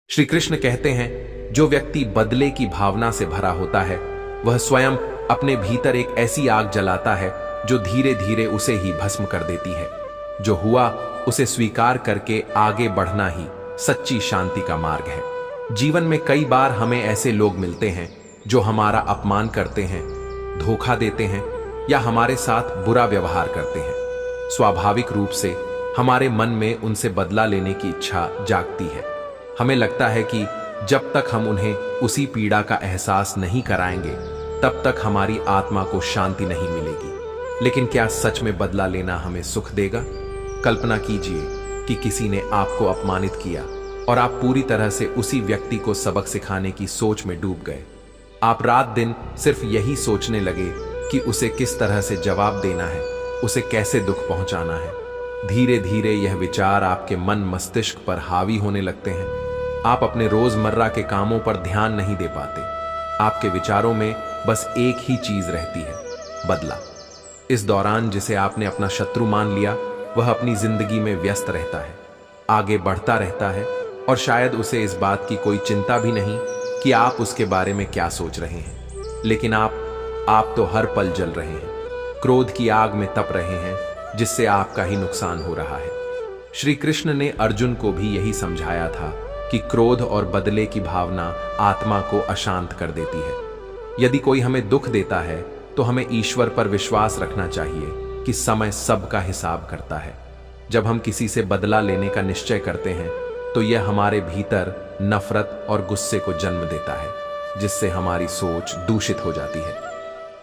श्री कृष्ण कहते हैं, जो व्यक्ति बदले की भावना से भरा होता है वह स्वयं अपने भीतर एक ऐसी आग जलाता है जो धीरे धीरे उसे ही भस्म कर देती है। जो हुआ उसे स्वीकार करके आगे बढ़ना ही सच्ची शांति का मार्ग है। जीवन में कई बार हमें ऐसे लोग मिलते हैं जो हमारा अपमान करते हैं, धोखा देते हैं या हमारे साथ बुरा व्यवहार करते हैं। स्वाभाविक रूप से हमारे मन में उनसे बदला लेने की इच्छा जागती है। हमें लगता है कि जब तक हम उन्हें उसी पीड़ा का एहसास नहीं कराएंगे तब तक हमारी आत्मा को शांति नहीं मिलेगी। लेकिन क्या सच में बदला लेना हमें सुख देगा? कल्पना कीजिए कि किसी ने आपको अपमानित किया और आप पूरी तरह से उसी व्यक्ति को सबक सिखाने की सोच में डूब गए। आप रात दिन सिर्फ यही सोचने लगे कि उसे किस तरह से जवाब देना है, उसे कैसे दुख पहुंचाना है। धीरे धीरे यह विचार आपके मन मस्तिष्क पर हावी होने लगते हैं। आप अपने रोजमर्रा के कामों पर ध्यान नहीं दे पाते। आपके विचारों में बस एक ही चीज रहती है, बदला। इस दौरान जिसे आपने अपना शत्रु मान लिया वह अपनी जिंदगी में व्यस्त रहता है, आगे बढ़ता रहता है और शायद उसे इस बात की कोई चिंता भी नहीं कि आप उसके बारे में क्या सोच रहे हैं। लेकिन आप तो हर पल जल रहे हैं, क्रोध की आग में तप रहे हैं जिससे आपका ही नुकसान हो रहा है। श्री कृष्ण ने अर्जुन को भी यही समझाया था कि क्रोध और बदले की भावना आत्मा को अशांत कर देती है। यदि कोई हमें दुख देता है तो हमें ईश्वर पर विश्वास रखना चाहिए कि समय सबका हिसाब करता है। जब हम किसी से बदला लेने का निश्चय करते हैं तो यह हमारे भीतर नफरत और गुस्से को जन्म देता है, जिससे हमारी सोच दूषित हो जाती है।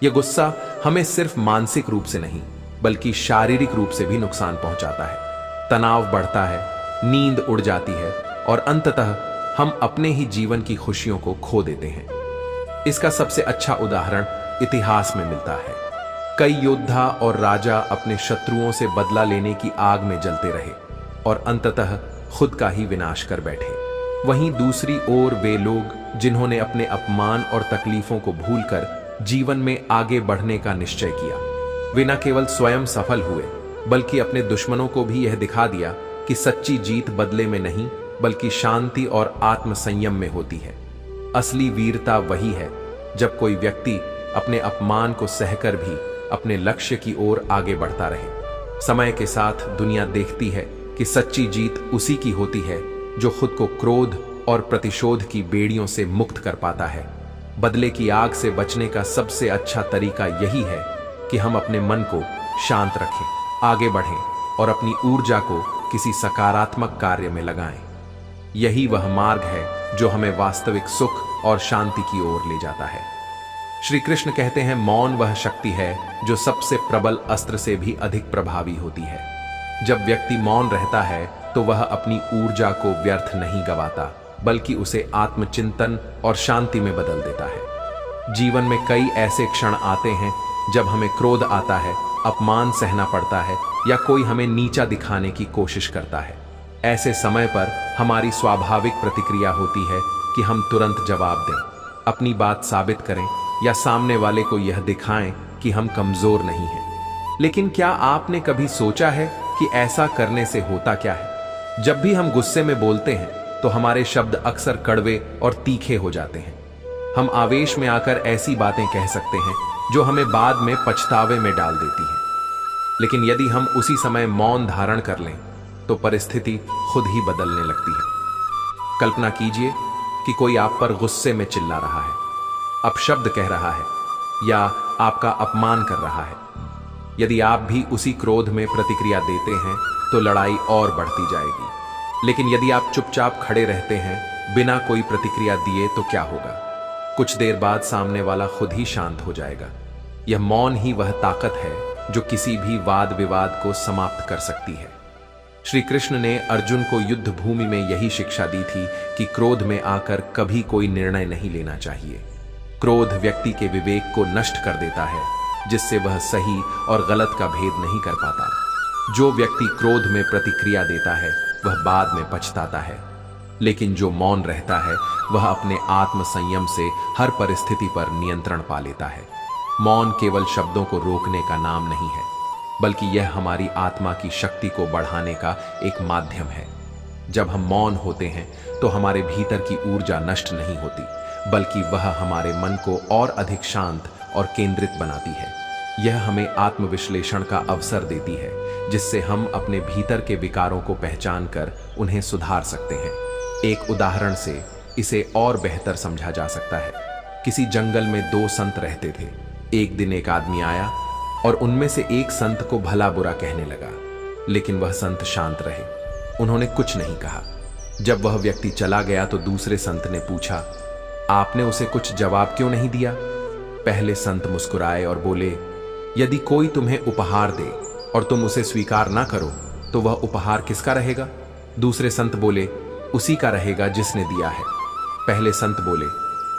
यह गुस्सा हमें सिर्फ मानसिक रूप से नहीं बल्कि शारीरिक रूप से भी नुकसान पहुंचाता है। तनाव बढ़ता है, नींद उड़ जाती है और अंततः हम अपने ही जीवन की खुशियों को खो देते हैं। इसका सबसे अच्छा उदाहरण इतिहास में मिलता है। कई योद्धा और राजा अपने शत्रुओं से बदला लेने की आग में जलते रहे और अंततः खुद का ही विनाश कर बैठे। वहीं दूसरी ओर वे लोग जिन्होंने अपने अपमान और तकलीफों को भूलकर जीवन में आगे बढ़ने का निश्चय किया, वे न केवल स्वयं सफल हुए बल्कि अपने दुश्मनों को भी यह दिखा दिया कि सच्ची जीत बदले में नहीं बल्कि शांति और आत्म संयम में होती है। असली वीरता वही है जब कोई व्यक्ति अपने अपमान को सहकर भी अपने लक्ष्य की ओर आगे बढ़ता रहे। समय के साथ दुनिया देखती है कि सच्ची जीत उसी की होती है जो खुद को क्रोध और प्रतिशोध की बेड़ियों से मुक्त कर पाता है। बदले की आग से बचने का सबसे अच्छा तरीका यही है कि हम अपने मन को शांत रखें, आगे बढ़ें और अपनी ऊर्जा को किसी सकारात्मक कार्य में लगाएं। यही वह मार्ग है जो हमें वास्तविक सुख और शांति की ओर ले जाता है। श्री कृष्ण कहते हैं, मौन वह शक्ति है जो सबसे प्रबल अस्त्र से भी अधिक प्रभावी होती है। जब व्यक्ति मौन रहता है तो वह अपनी ऊर्जा को व्यर्थ नहीं गवाता बल्कि उसे आत्मचिंतन और शांति में बदल देता है। जीवन में कई ऐसे क्षण आते हैं जब हमें क्रोध आता है, अपमान सहना पड़ता है या कोई हमें नीचा दिखाने की कोशिश करता है। ऐसे समय पर हमारी स्वाभाविक प्रतिक्रिया होती है कि हम तुरंत जवाब दें, अपनी बात साबित करें या सामने वाले को यह दिखाएं कि हम कमजोर नहीं हैं। लेकिन क्या आपने कभी सोचा है कि ऐसा करने से होता क्या है? जब भी हम गुस्से में बोलते हैं तो हमारे शब्द अक्सर कड़वे और तीखे हो जाते हैं। हम आवेश में आकर ऐसी बातें कह सकते हैं जो हमें बाद में पछतावे में डाल देती हैं। लेकिन यदि हम उसी समय मौन धारण कर लें तो परिस्थिति खुद ही बदलने लगती है। कल्पना कीजिए कि कोई आप पर गुस्से में चिल्ला रहा है, अपशब्द कह रहा है या आपका अपमान कर रहा है। यदि आप भी उसी क्रोध में प्रतिक्रिया देते हैं तो लड़ाई और बढ़ती जाएगी। लेकिन यदि आप चुपचाप खड़े रहते हैं बिना कोई प्रतिक्रिया दिए तो क्या होगा? कुछ देर बाद सामने वाला खुद ही शांत हो जाएगा। यह मौन ही वह ताकत है जो किसी भी वाद विवाद को समाप्त कर सकती है। श्री कृष्ण ने अर्जुन को युद्ध भूमि में यही शिक्षा दी थी कि क्रोध में आकर कभी कोई निर्णय नहीं लेना चाहिए। क्रोध व्यक्ति के विवेक को नष्ट कर देता है, जिससे वह सही और गलत का भेद नहीं कर पाता। जो व्यक्ति क्रोध में प्रतिक्रिया देता है वह बाद में पछताता है, लेकिन जो मौन रहता है वह अपने आत्म संयम से हर परिस्थिति पर नियंत्रण पा लेता है। मौन केवल शब्दों को रोकने का नाम नहीं है, बल्कि यह हमारी आत्मा की शक्ति को बढ़ाने का एक माध्यम है। जब हम मौन होते हैं तो हमारे भीतर की ऊर्जा नष्ट नहीं होती, बल्कि वह हमारे मन को और अधिक शांत और केंद्रित बनाती है। यह हमें आत्मविश्लेषण का अवसर देती है, जिससे हम अपने भीतर के विकारों को पहचान कर उन्हें सुधार सकते हैं। एक उदाहरण से इसे और बेहतर समझा जा सकता है। किसी जंगल में दो संत रहते थे। एक दिन एक आदमी आया और उनमें से एक संत को भला बुरा कहने लगा, लेकिन वह संत शांत रहे। उन्होंने कुछ नहीं कहा। जब वह व्यक्ति चला गया तो दूसरे संत ने पूछा, आपने उसे कुछ जवाब क्यों नहीं दिया? पहले संत मुस्कुराए और बोले, यदि कोई तुम्हें उपहार दे और तुम उसे स्वीकार ना करो तो वह उपहार किसका रहेगा? दूसरे संत बोले, उसी का रहेगा जिसने दिया है। पहले संत बोले,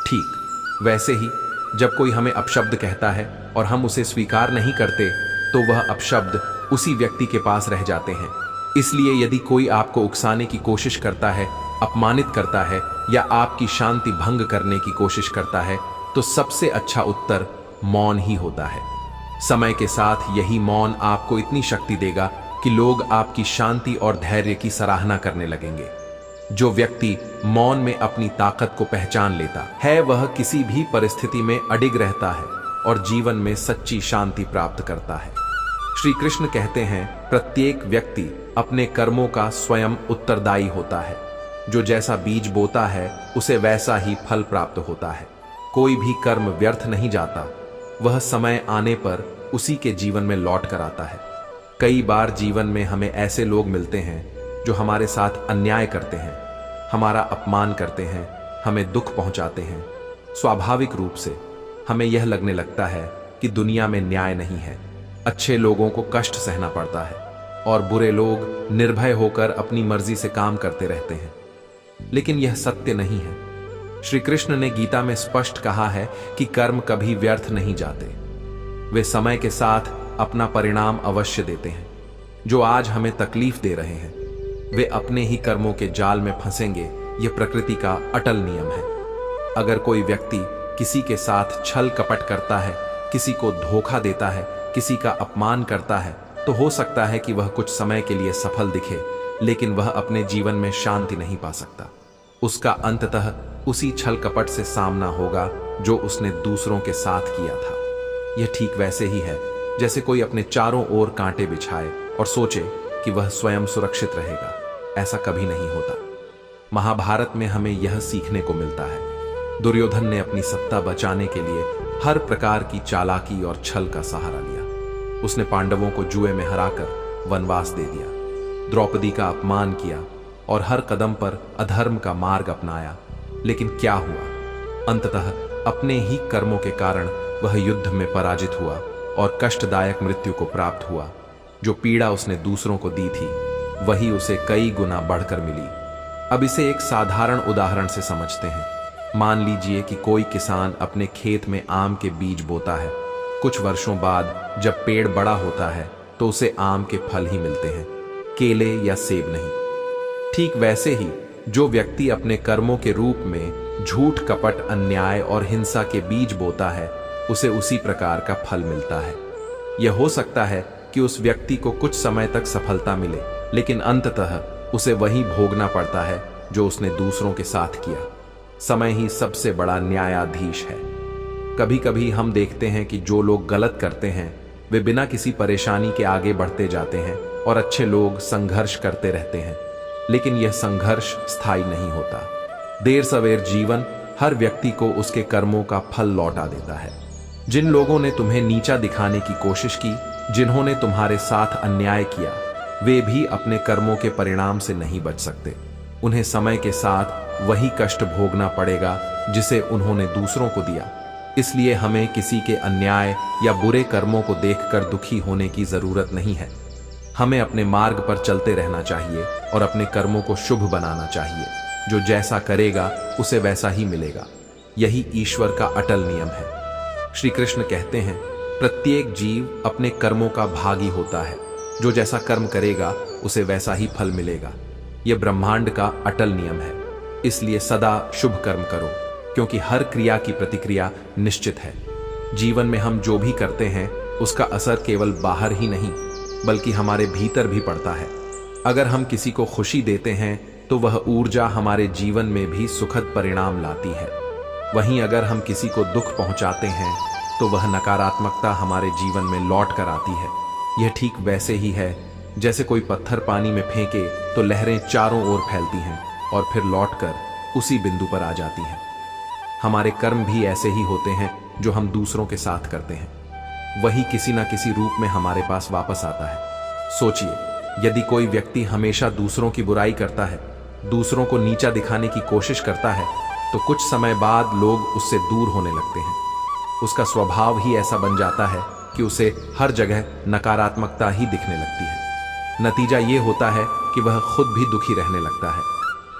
ठीक वैसे ही जब कोई हमें अपशब्द कहता है और हम उसे स्वीकार नहीं करते तो वह अपशब्द उसी व्यक्ति के पास रह जाते हैं। इसलिए यदि कोई आपको उकसाने की कोशिश करता है, अपमानित करता है या आपकी शांति भंग करने की कोशिश करता है तो सबसे अच्छा उत्तर मौन ही होता है। समय के साथ यही मौन आपको इतनी शक्ति देगा कि लोग आपकी शांति और धैर्य की सराहना करने लगेंगे। जो व्यक्ति मौन में अपनी ताकत को पहचान लेता है वह किसी भी परिस्थिति में अडिग रहता है और जीवन में सच्ची शांति प्राप्त करता है। श्री कृष्ण कहते हैं, प्रत्येक व्यक्ति अपने कर्मों का स्वयं उत्तरदायी होता है। जो जैसा बीज बोता है उसे वैसा ही फल प्राप्त होता है। कोई भी कर्म व्यर्थ नहीं जाता, वह समय आने पर उसी के जीवन में लौट कर आता है। कई बार जीवन में हमें ऐसे लोग मिलते हैं जो हमारे साथ अन्याय करते हैं, हमारा अपमान करते हैं, हमें दुख पहुंचाते हैं। स्वाभाविक रूप से हमें यह लगने लगता है कि दुनिया में न्याय नहीं है। अच्छे लोगों को कष्ट सहना पड़ता है और बुरे लोग निर्भय होकर अपनी मर्जी से काम करते रहते हैं। लेकिन यह सत्य नहीं है। श्री कृष्ण ने गीता में स्पष्ट कहा है कि कर्म कभी व्यर्थ नहीं जाते, वे समय के साथ अपना परिणाम अवश्य देते हैं। जो आज हमें तकलीफ दे रहे हैं वे अपने ही कर्मों के जाल में फंसेंगे, यह प्रकृति का अटल नियम है। अगर कोई व्यक्ति किसी के साथ छल कपट करता है, किसी को धोखा देता है, किसी का अपमान करता है, तो हो सकता है कि वह कुछ समय के लिए सफल दिखे, लेकिन वह अपने जीवन में शांति नहीं पा सकता। उसका अंततः उसी छल कपट से सामना होगा जो उसने दूसरों के साथ किया था। यह ठीक वैसे ही है जैसे कोई अपने चारों ओर कांटे बिछाए और सोचे कि वह स्वयं सुरक्षित रहेगा। ऐसा कभी नहीं होता। महाभारत में हमें यह सीखने को मिलता है। दुर्योधन ने अपनी सत्ता बचाने के लिए हर प्रकार की चालाकी और छल का सहारा लिया। उसने पांडवों को जुए में हराकर वनवास दे दिया, द्रौपदी का अपमान किया और हर कदम पर अधर्म का मार्ग अपनाया। लेकिन क्या हुआ? अंततः अपने ही कर्मों के कारण वह युद्ध में पराजित हुआ और कष्टदायक मृत्यु को प्राप्त हुआ। जो पीड़ा उसने दूसरों को दी थी वही उसे कई गुना बढ़कर मिली। अब इसे एक साधारण उदाहरण से समझते हैं। मान लीजिए कि कोई किसान अपने खेत में आम के बीज बोता है। कुछ वर्षों बाद जब पेड़ बड़ा होता है तो उसे आम के फल ही मिलते हैं, केले या सेब नहीं। ठीक वैसे ही जो व्यक्ति अपने कर्मों के रूप में झूठ, कपट, अन्याय और हिंसा के बीज बोता है उसे उसी प्रकार का फल मिलता है। यह हो सकता है कि उस व्यक्ति को कुछ समय तक सफलता मिले, लेकिन अंततः उसे वही भोगना पड़ता है जो उसने दूसरों के साथ किया। समय ही सबसे बड़ा न्यायाधीश है। कभी कभी हम देखते हैं कि जो लोग गलत करते हैं वे बिना किसी परेशानी के आगे बढ़ते जाते हैं और अच्छे लोग संघर्ष करते रहते हैं, लेकिन यह संघर्ष स्थायी नहीं होता। देर सवेर जीवन हर व्यक्ति को उसके कर्मों का फल लौटा देता है। जिन लोगों ने तुम्हें नीचा दिखाने की कोशिश की, जिन्होंने तुम्हारे साथ अन्याय किया, वे भी अपने कर्मों के परिणाम से नहीं बच सकते। उन्हें समय के साथ वही कष्ट भोगना पड़ेगा जिसे उन्होंने दूसरों को दिया। इसलिए हमें किसी के अन्याय या बुरे कर्मों को देखकर दुखी होने की जरूरत नहीं है। हमें अपने मार्ग पर चलते रहना चाहिए और अपने कर्मों को शुभ बनाना चाहिए। जो जैसा करेगा उसे वैसा ही मिलेगा। यही ईश्वर का अटल नियम है। श्री कृष्ण कहते हैं, प्रत्येक जीव अपने कर्मों का भागी होता है। जो जैसा कर्म करेगा उसे वैसा ही फल मिलेगा। यह ब्रह्मांड का अटल नियम है। इसलिए सदा शुभ कर्म करो, क्योंकि हर क्रिया की प्रतिक्रिया निश्चित है। जीवन में हम जो भी करते हैं उसका असर केवल बाहर ही नहीं बल्कि हमारे भीतर भी पड़ता है। अगर हम किसी को खुशी देते हैं तो वह ऊर्जा हमारे जीवन में भी सुखद परिणाम लाती है। वहीं अगर हम किसी को दुख पहुंचाते हैं तो वह नकारात्मकता हमारे जीवन में लौट कर आती है। यह ठीक वैसे ही है जैसे कोई पत्थर पानी में फेंके तो लहरें चारों ओर फैलती हैं और फिर लौटकर उसी बिंदु पर आ जाती हैं। हमारे कर्म भी ऐसे ही होते हैं, जो हम दूसरों के साथ करते हैं वही किसी न किसी रूप में हमारे पास वापस आता है। सोचिए, यदि कोई व्यक्ति हमेशा दूसरों की बुराई करता है, दूसरों को नीचा दिखाने की कोशिश करता है, तो कुछ समय बाद लोग उससे दूर होने लगते हैं। उसका स्वभाव ही ऐसा बन जाता है कि उसे हर जगह नकारात्मकता ही दिखने लगती है। नतीजा ये होता है कि वह खुद भी दुखी रहने लगता है।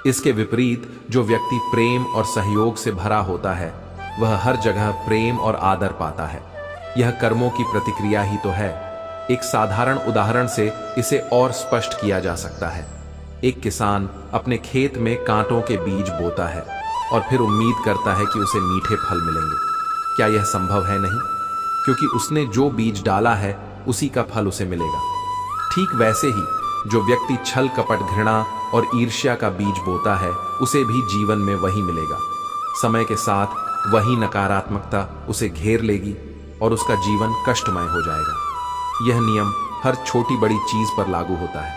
इसके विपरीत जो व्यक्ति प्रेम और सहयोग से भरा होता है, वह हर जगह प्रेम और आदर पाता है। यह कर्मों की प्रतिक्रिया ही तो है। एक साधारण उदाहरण से इसे और स्पष्ट किया जा सकता है। एक किसान अपने खेत में कांटों के बीज बोता है और फिर उम्मीद करता है कि उसे मीठे फल मिलेंगे। क्या यह संभव है? नहीं, क्योंकि उसने जो बीज डाला है उसी का फल उसे मिलेगा। ठीक वैसे ही जो व्यक्ति छल कपट घृणा और ईर्ष्या का बीज बोता है, उसे भी जीवन में वही मिलेगा। समय के साथ वही नकारात्मकता उसे घेर लेगी और उसका जीवन कष्टमय हो जाएगा। यह नियम हर छोटी बड़ी चीज पर लागू होता है।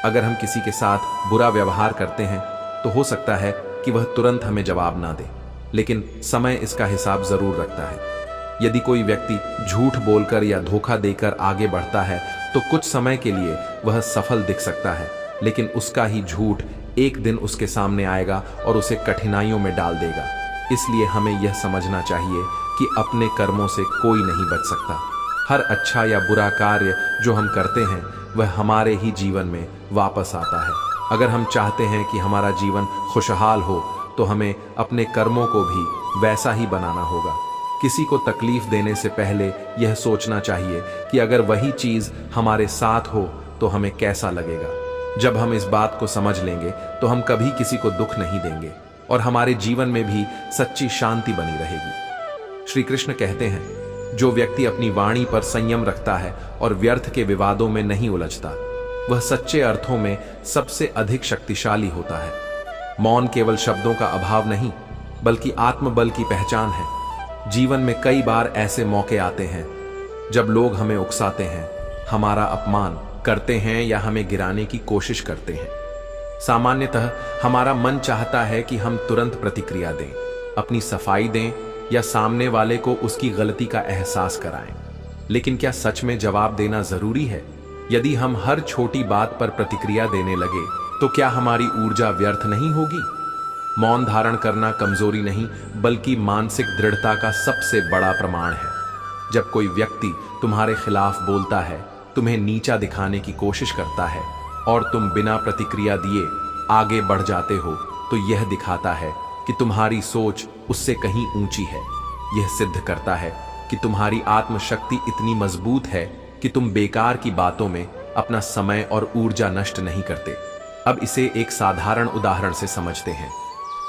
अगर हम किसी के साथ बुरा व्यवहार करते हैं तो हो सकता है कि वह तुरंत हमें जवाब ना दे, लेकिन समय इसका हिसाब जरूर रखता है। यदि कोई व्यक्ति झूठ बोलकर या धोखा देकर आगे बढ़ता है तो कुछ समय के लिए वह सफल दिख सकता है, लेकिन उसका ही झूठ एक दिन उसके सामने आएगा और उसे कठिनाइयों में डाल देगा। इसलिए हमें यह समझना चाहिए कि अपने कर्मों से कोई नहीं बच सकता। हर अच्छा या बुरा कार्य जो हम करते हैं वह हमारे ही जीवन में वापस आता है। अगर हम चाहते हैं कि हमारा जीवन खुशहाल हो तो हमें अपने कर्मों को भी वैसा ही बनाना होगा। किसी को तकलीफ देने से पहले यह सोचना चाहिए कि अगर वही चीज हमारे साथ हो तो हमें कैसा लगेगा। जब हम इस बात को समझ लेंगे तो हम कभी किसी को दुख नहीं देंगे और हमारे जीवन में भी सच्ची शांति बनी रहेगी। श्री कृष्ण कहते हैं, जो व्यक्ति अपनी वाणी पर संयम रखता है और व्यर्थ के विवादों में नहीं उलझता, वह सच्चे अर्थों में सबसे अधिक शक्तिशाली होता है। मौन केवल शब्दों का अभाव नहीं, बल्कि आत्मबल की पहचान है। जीवन में कई बार ऐसे मौके आते हैं जब लोग हमें उकसाते हैं, हमारा अपमान करते हैं या हमें गिराने की कोशिश करते हैं। सामान्यतः हमारा मन चाहता है कि हम तुरंत प्रतिक्रिया दें, अपनी सफाई दें या सामने वाले को उसकी गलती का एहसास कराएं। लेकिन क्या सच में जवाब देना जरूरी है? यदि हम हर छोटी बात पर प्रतिक्रिया देने लगे तो क्या हमारी ऊर्जा व्यर्थ नहीं होगी? मौन धारण करना कमजोरी नहीं, बल्कि मानसिक दृढ़ता का सबसे बड़ा प्रमाण है। जब कोई व्यक्ति तुम्हारे खिलाफ बोलता है, तुम्हें नीचा दिखाने की कोशिश करता है और तुम बिना प्रतिक्रिया दिए आगे बढ़ जाते हो, तो यह दिखाता है कि तुम्हारी सोच उससे कहीं ऊंची है। यह सिद्ध करता है कि तुम्हारी आत्मशक्ति इतनी मजबूत है कि तुम बेकार की बातों में अपना समय और ऊर्जा नष्ट नहीं करते। अब इसे एक साधारण उदाहरण से समझते हैं।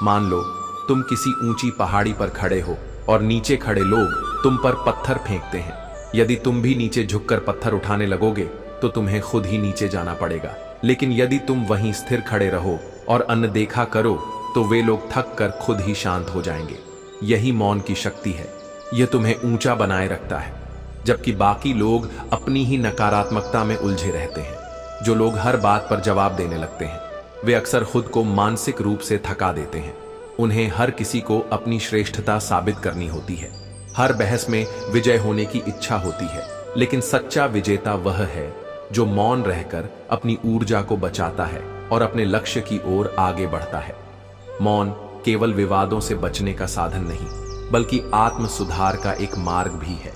मान लो तुम किसी ऊंची पहाड़ी पर खड़े हो और नीचे खड़े लोग तुम पर पत्थर फेंकते हैं। यदि तुम भी नीचे झुककर पत्थर उठाने लगोगे तो तुम्हें खुद ही नीचे जाना पड़ेगा। लेकिन यदि तुम वहीं स्थिर खड़े रहो और अनदेखा करो तो वे लोग थक कर खुद ही शांत हो जाएंगे। यही मौन की शक्ति है। यह तुम्हें ऊंचा बनाए रखता है, जबकि बाकी लोग अपनी ही नकारात्मकता में उलझे रहते हैं। जो लोग हर बात पर जवाब देने लगते हैं, वे अक्सर खुद को मानसिक रूप से थका देते हैं। उन्हें हर किसी को अपनी श्रेष्ठता साबित करनी होती है। हर बहस में विजय होने की इच्छा होती है, लेकिन सच्चा विजेता वह है जो मौन रहकर अपनी ऊर्जा को बचाता है और अपने लक्ष्य की ओर आगे बढ़ता है। मौन केवल विवादों से बचने का साधन नहीं, बल्कि आत्म सुधार का एक मार्ग भी है।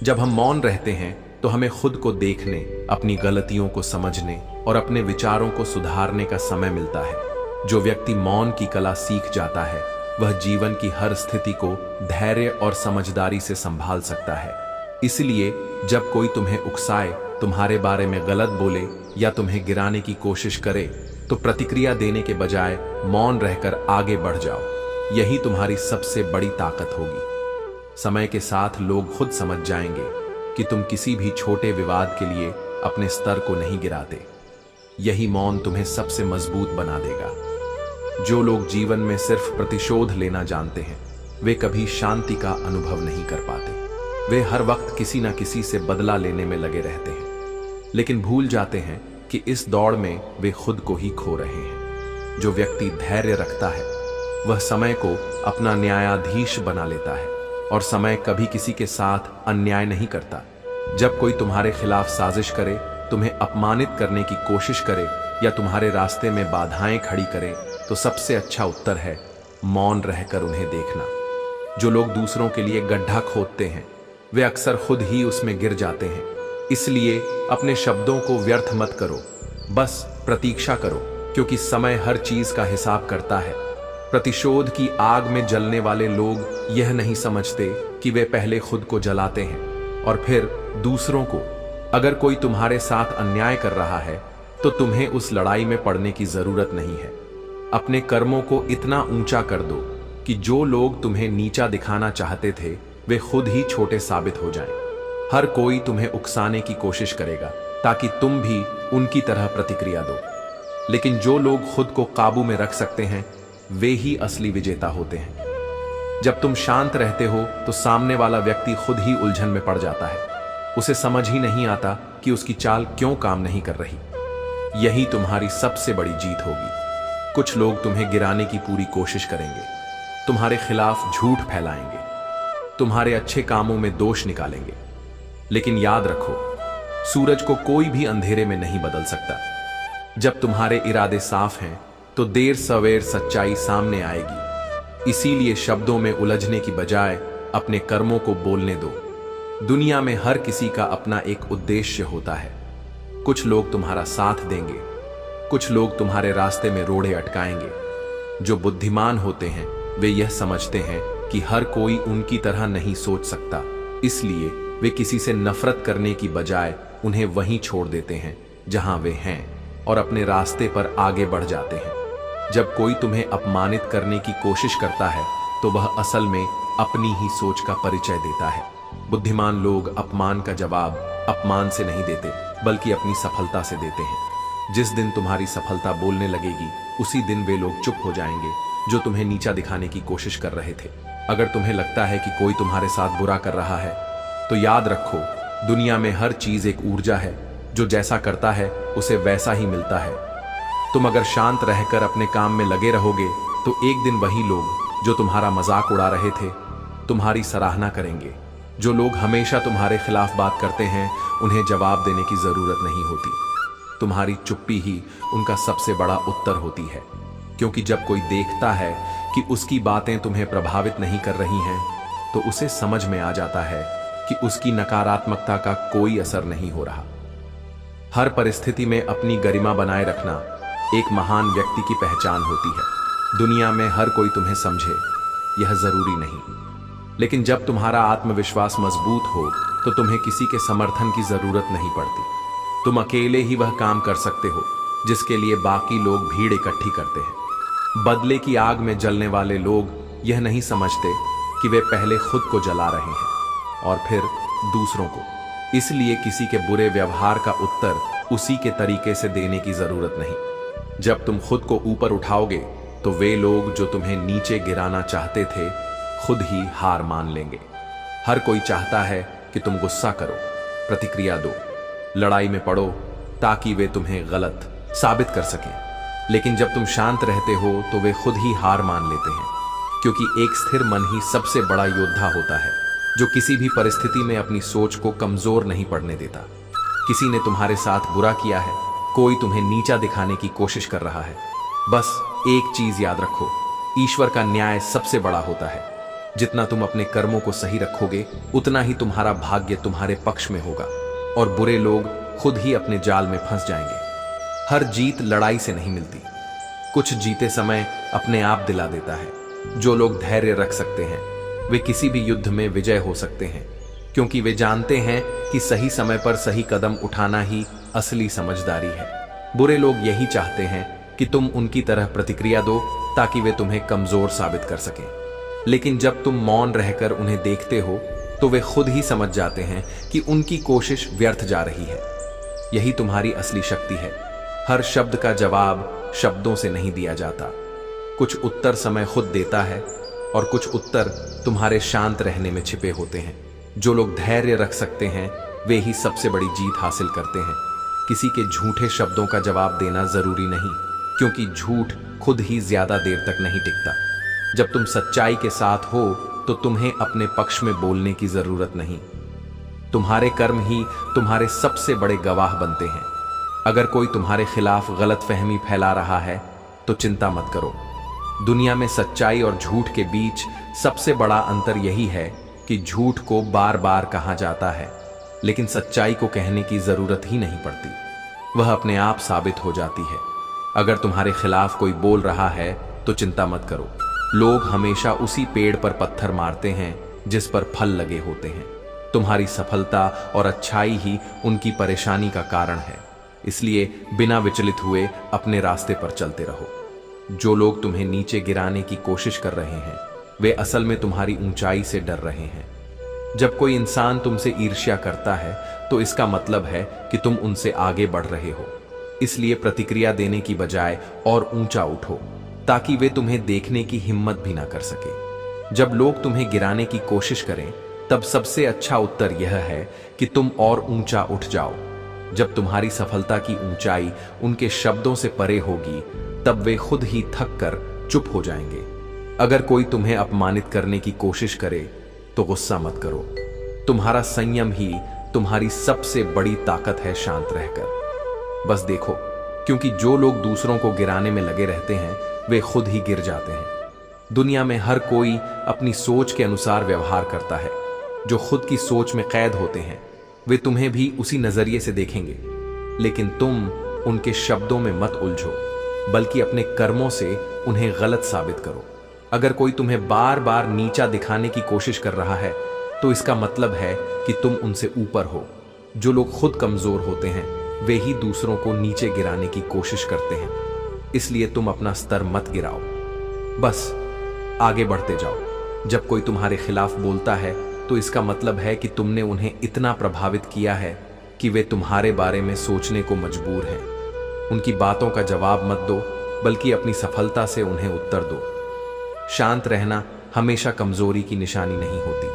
जब हम मौन रहते हैं तो हमें खुद को देखने, अपनी गलतियों को समझने और अपने विचारों को सुधारने का समय मिलता है। जो व्यक्ति मौन की कला सीख जाता है, वह जीवन की हर स्थिति को धैर्य और समझदारी से संभाल सकता है। इसलिए जब कोई तुम्हें उकसाए, तुम्हारे बारे में गलत बोले या तुम्हें गिराने की कोशिश करे, तो प्रतिक्रिया देने के बजाय मौन रहकर आगे बढ़ जाओ। यही तुम्हारी सबसे बड़ी ताकत होगी। समय के साथ लोग खुद समझ जाएंगे कि तुम किसी भी छोटे विवाद के लिए अपने स्तर को नहीं गिराते। यही मौन तुम्हें सबसे मजबूत बना देगा। जो लोग जीवन में सिर्फ प्रतिशोध लेना जानते हैं वे कभी शांति का अनुभव नहीं कर पाते। वे हर वक्त किसी न किसी से बदला लेने में लगे रहते हैं, लेकिन भूल जाते हैं कि इस दौड़ में वे खुद को ही खो रहे हैं। जो व्यक्ति धैर्य रखता है वह समय को अपना न्यायाधीश बना लेता है, और समय कभी किसी के साथ अन्याय नहीं करता। जब कोई तुम्हारे खिलाफ साजिश करे, तुम्हें अपमानित करने की कोशिश करे या तुम्हारे रास्ते में बाधाएं खड़ी करे, तो सबसे अच्छा उत्तर है मौन रहकर उन्हें देखना। जो लोग दूसरों के लिए गड्ढा खोदते हैं वे अक्सर खुद ही उसमें गिर जाते हैं। इसलिए अपने शब्दों को व्यर्थ मत करो, बस प्रतीक्षा करो, क्योंकि समय हर चीज का हिसाब करता है। प्रतिशोध की आग में जलने वाले लोग यह नहीं समझते कि वे पहले खुद को जलाते हैं और फिर दूसरों को। अगर कोई तुम्हारे साथ अन्याय कर रहा है तो तुम्हें उस लड़ाई में पड़ने की जरूरत नहीं है। अपने कर्मों को इतना ऊंचा कर दो कि जो लोग तुम्हें नीचा दिखाना चाहते थे वे खुद ही छोटे साबित हो जाएं। हर कोई तुम्हें उकसाने की कोशिश करेगा ताकि तुम भी उनकी तरह प्रतिक्रिया दो, लेकिन जो लोग खुद को काबू में रख सकते हैं वे ही असली विजेता होते हैं। जब तुम शांत रहते हो तो सामने वाला व्यक्ति खुद ही उलझन में पड़ जाता है। उसे समझ ही नहीं आता कि उसकी चाल क्यों काम नहीं कर रही। यही तुम्हारी सबसे बड़ी जीत होगी। कुछ लोग तुम्हें गिराने की पूरी कोशिश करेंगे, तुम्हारे खिलाफ झूठ फैलाएंगे, तुम्हारे अच्छे कामों में दोष निकालेंगे, लेकिन याद रखो सूरज को कोई भी अंधेरे में नहीं बदल सकता। जब तुम्हारे इरादे साफ हैं तो देर सवेर सच्चाई सामने आएगी। इसीलिए शब्दों में उलझने की बजाय अपने कर्मों को बोलने दो। दुनिया में हर किसी का अपना एक उद्देश्य होता है। कुछ लोग तुम्हारा साथ देंगे, कुछ लोग तुम्हारे रास्ते में रोड़े अटकाएंगे। जो बुद्धिमान होते हैं वे यह समझते हैं कि हर कोई उनकी तरह नहीं सोच सकता, इसलिए वे किसी से नफरत करने की बजाय उन्हें वहीं छोड़ देते हैं जहां वे हैं और अपने रास्ते पर आगे बढ़ जाते हैं। जब कोई तुम्हें अपमानित करने की कोशिश करता है तो वह असल में अपनी ही सोच का परिचय देता है। बुद्धिमान लोग अपमान का जवाब अपमान से नहीं देते बल्कि अपनी सफलता से देते हैं। जिस दिन तुम्हारी सफलता बोलने लगेगी उसी दिन वे लोग चुप हो जाएंगे जो तुम्हें नीचा दिखाने की कोशिश कर रहे थे। अगर तुम्हें लगता है कि कोई तुम्हारे साथ बुरा कर रहा है तो याद रखो दुनिया में हर चीज एक ऊर्जा है, जो जैसा करता है उसे वैसा ही मिलता है। तुम अगर शांत रहकर अपने काम में लगे रहोगे तो एक दिन वही लोग जो तुम्हारा मजाक उड़ा रहे थे तुम्हारी सराहना करेंगे। जो लोग हमेशा तुम्हारे खिलाफ बात करते हैं उन्हें जवाब देने की जरूरत नहीं होती। तुम्हारी चुप्पी ही उनका सबसे बड़ा उत्तर होती है, क्योंकि जब कोई देखता है कि उसकी बातें तुम्हें प्रभावित नहीं कर रही हैं तो उसे समझ में आ जाता है कि उसकी नकारात्मकता का कोई असर नहीं हो रहा। हर परिस्थिति में अपनी गरिमा बनाए रखना एक महान व्यक्ति की पहचान होती है। दुनिया में हर कोई तुम्हें समझे यह जरूरी नहीं, लेकिन जब तुम्हारा आत्मविश्वास मजबूत हो तो तुम्हें किसी के समर्थन की जरूरत नहीं पड़ती। तुम अकेले ही वह काम कर सकते हो जिसके लिए बाकी लोग भीड़ इकट्ठी करते हैं। बदले की आग में जलने वाले लोग यह नहीं समझते कि वे पहले खुद को जला रहे हैं और फिर दूसरों को। इसलिए किसी के बुरे व्यवहार का उत्तर उसी के तरीके से देने की जरूरत नहीं। जब तुम खुद को ऊपर उठाओगे तो वे लोग जो तुम्हें नीचे गिराना चाहते थे खुद ही हार मान लेंगे। हर कोई चाहता है कि तुम गुस्सा करो, प्रतिक्रिया दो, लड़ाई में पड़ो ताकि वे तुम्हें गलत साबित कर सकें। लेकिन जब तुम शांत रहते हो तो वे खुद ही हार मान लेते हैं, क्योंकि एक स्थिर मन ही सबसे बड़ा योद्धा होता है जो किसी भी परिस्थिति में अपनी सोच को कमजोर नहीं पड़ने देता। किसी ने तुम्हारे साथ बुरा किया है, कोई तुम्हें नीचा दिखाने की कोशिश कर रहा है, बस एक चीज याद रखो, ईश्वर का न्याय सबसे बड़ा होता है। जितना तुम अपने कर्मों को सही रखोगे उतना ही तुम्हारा भाग्य तुम्हारे पक्ष में होगा और बुरे लोग खुद ही अपने जाल में फंस जाएंगे। हर जीत लड़ाई से नहीं मिलती, कुछ जीते समय अपने आप दिला देता है। जो लोग धैर्य रख सकते हैं वे किसी भी युद्ध में विजय हो सकते हैं, क्योंकि वे जानते हैं कि सही समय पर सही कदम उठाना ही असली समझदारी है। बुरे लोग यही चाहते हैं कि तुम उनकी तरह प्रतिक्रिया दो ताकि वे तुम्हें कमजोर साबित कर सकें। लेकिन जब तुम मौन रहकर उन्हें देखते हो तो वे खुद ही समझ जाते हैं कि उनकी कोशिश व्यर्थ जा रही है। यही तुम्हारी असली शक्ति है। हर शब्द का जवाब शब्दों से नहीं दिया जाता। कुछ उत्तर समय खुद देता है और कुछ उत्तर तुम्हारे शांत रहने में छिपे होते हैं। जो लोग धैर्य रख सकते हैं वे ही सबसे बड़ी जीत हासिल करते हैं। किसी के झूठे शब्दों का जवाब देना जरूरी नहीं, क्योंकि झूठ खुद ही ज्यादा देर तक नहीं टिकता। जब तुम सच्चाई के साथ हो तो तुम्हें अपने पक्ष में बोलने की जरूरत नहीं। तुम्हारे कर्म ही तुम्हारे सबसे बड़े गवाह बनते हैं। अगर कोई तुम्हारे खिलाफ गलतफहमी फैला रहा है तो चिंता मत करो। दुनिया में सच्चाई और झूठ के बीच सबसे बड़ा अंतर यही है कि झूठ को बार बार कहा जाता है, लेकिन सच्चाई को कहने की जरूरत ही नहीं पड़ती। वह अपने आप साबित हो जाती है। अगर तुम्हारे खिलाफ कोई बोल रहा है तो चिंता मत करो। लोग हमेशा उसी पेड़ पर पत्थर मारते हैं जिस पर फल लगे होते हैं। तुम्हारी सफलता और अच्छाई ही उनकी परेशानी का कारण है। इसलिए बिना विचलित हुए अपने रास्ते पर चलते रहो। जो लोग तुम्हें नीचे गिराने की कोशिश कर रहे हैं वे असल में तुम्हारी ऊंचाई से डर रहे हैं। जब कोई इंसान तुमसे ईर्ष्या करता है तो इसका मतलब है कि तुम उनसे आगे बढ़ रहे हो। इसलिए प्रतिक्रिया देने की बजाय और ऊंचा उठो, ताकि वे तुम्हें देखने की हिम्मत भी ना कर सके। जब लोग तुम्हें गिराने की कोशिश करें तब सबसे अच्छा उत्तर यह है कि तुम और ऊंचा उठ जाओ। जब तुम्हारी सफलता की ऊंचाई उनके शब्दों से परे होगी तब वे खुद ही थक कर चुप हो जाएंगे। अगर कोई तुम्हें अपमानित करने की कोशिश करे तो गुस्सा मत करो। तुम्हारा संयम ही तुम्हारी सबसे बड़ी ताकत है। शांत रहकर बस देखो, क्योंकि जो लोग दूसरों को गिराने में लगे रहते हैं वे खुद ही गिर जाते हैं। दुनिया में हर कोई अपनी सोच के अनुसार व्यवहार करता है। जो खुद की सोच में कैद होते हैं वे तुम्हें भी उसी नजरिए से देखेंगे, लेकिन तुम उनके शब्दों में मत उलझो, बल्कि अपने कर्मों से उन्हें गलत साबित करो। अगर कोई तुम्हें बार बार नीचा दिखाने की कोशिश कर रहा है तो इसका मतलब है कि तुम उनसे ऊपर हो। जो लोग खुद कमजोर होते हैं वे ही दूसरों को नीचे गिराने की कोशिश करते हैं। इसलिए तुम अपना स्तर मत गिराओ, बस आगे बढ़ते जाओ। जब कोई तुम्हारे खिलाफ बोलता है तो इसका मतलब है कि तुमने उन्हें इतना प्रभावित किया है कि वे तुम्हारे बारे में सोचने को मजबूर हैं। उनकी बातों का जवाब मत दो, बल्कि अपनी सफलता से उन्हें उत्तर दो। शांत रहना हमेशा कमजोरी की निशानी नहीं होती।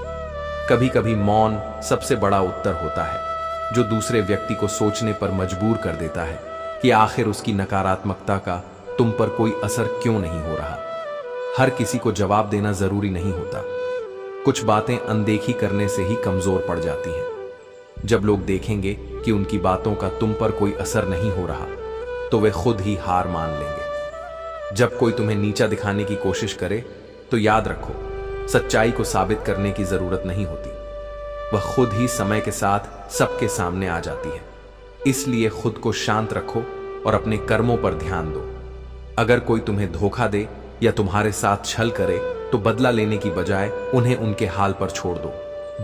कभी कभी मौन सबसे बड़ा उत्तर होता है, जो दूसरे व्यक्ति को सोचने पर मजबूर कर देता है कि आखिर उसकी नकारात्मकता का तुम पर कोई असर क्यों नहीं हो रहा। हर किसी को जवाब देना जरूरी नहीं होता। कुछ बातें अनदेखी करने से ही कमजोर पड़ जाती हैं। जब लोग देखेंगे कि उनकी बातों का तुम पर कोई असर नहीं हो रहा तो वे खुद ही हार मान लेंगे। जब कोई तुम्हें नीचा दिखाने की कोशिश करे तो याद रखो, सच्चाई को साबित करने की जरूरत नहीं होती। वह खुद ही समय के साथ सबके सामने आ जाती है। इसलिए खुद को शांत रखो और अपने कर्मों पर ध्यान दो। अगर कोई तुम्हें धोखा दे या तुम्हारे साथ छल करे तो बदला लेने की बजाय उन्हें उनके हाल पर छोड़ दो।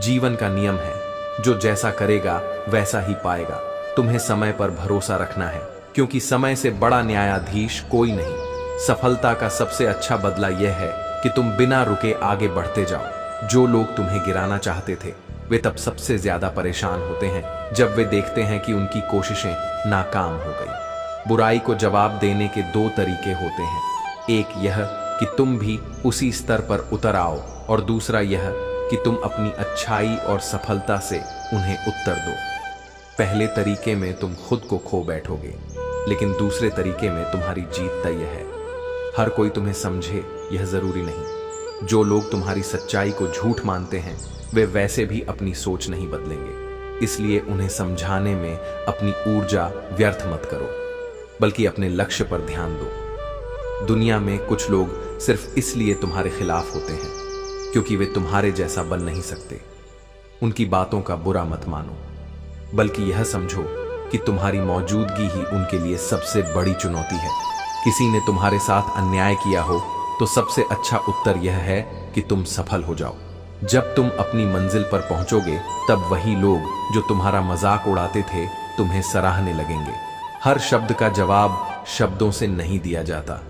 जीवन का नियम है, जो जैसा करेगा वैसा ही पाएगा। तुम्हें समय पर भरोसा रखना है, क्योंकि समय से बड़ा न्यायाधीश कोई नहीं। सफलता का सबसे अच्छा बदला यह है कि तुम बिना रुके आगे बढ़ते जाओ। जो लोग तुम्हें गिराना चाहते थे वे तब सबसे ज्यादा परेशान होते हैं जब वे देखते हैं कि उनकी कोशिशें नाकाम हो गई। बुराई को जवाब देने के दो तरीके होते हैं, एक यह कि तुम भी उसी स्तर पर उतर आओ, और दूसरा यह कि तुम अपनी अच्छाई और सफलता से उन्हें उत्तर दो। पहले तरीके में तुम खुद को खो बैठोगे, लेकिन दूसरे तरीके में तुम्हारी जीत तय है। हर कोई तुम्हें समझे यह जरूरी नहीं। जो लोग तुम्हारी सच्चाई को झूठ मानते हैं वे वैसे भी अपनी सोच नहीं बदलेंगे। इसलिए उन्हें समझाने में अपनी ऊर्जा व्यर्थ मत करो, बल्कि अपने लक्ष्य पर ध्यान दो। दुनिया में कुछ लोग सिर्फ इसलिए तुम्हारे खिलाफ होते हैं क्योंकि वे तुम्हारे जैसा बन नहीं सकते। उनकी बातों का बुरा मत मानो, बल्कि यह समझो कि तुम्हारी मौजूदगी ही उनके लिए सबसे बड़ी चुनौती है। किसी ने तुम्हारे साथ अन्याय किया हो तो सबसे अच्छा उत्तर यह है कि तुम सफल हो जाओ। जब तुम अपनी मंजिल पर पहुंचोगे तब वही लोग जो तुम्हारा मजाक उड़ाते थे तुम्हें सराहने लगेंगे। हर शब्द का जवाब शब्दों से नहीं दिया जाता।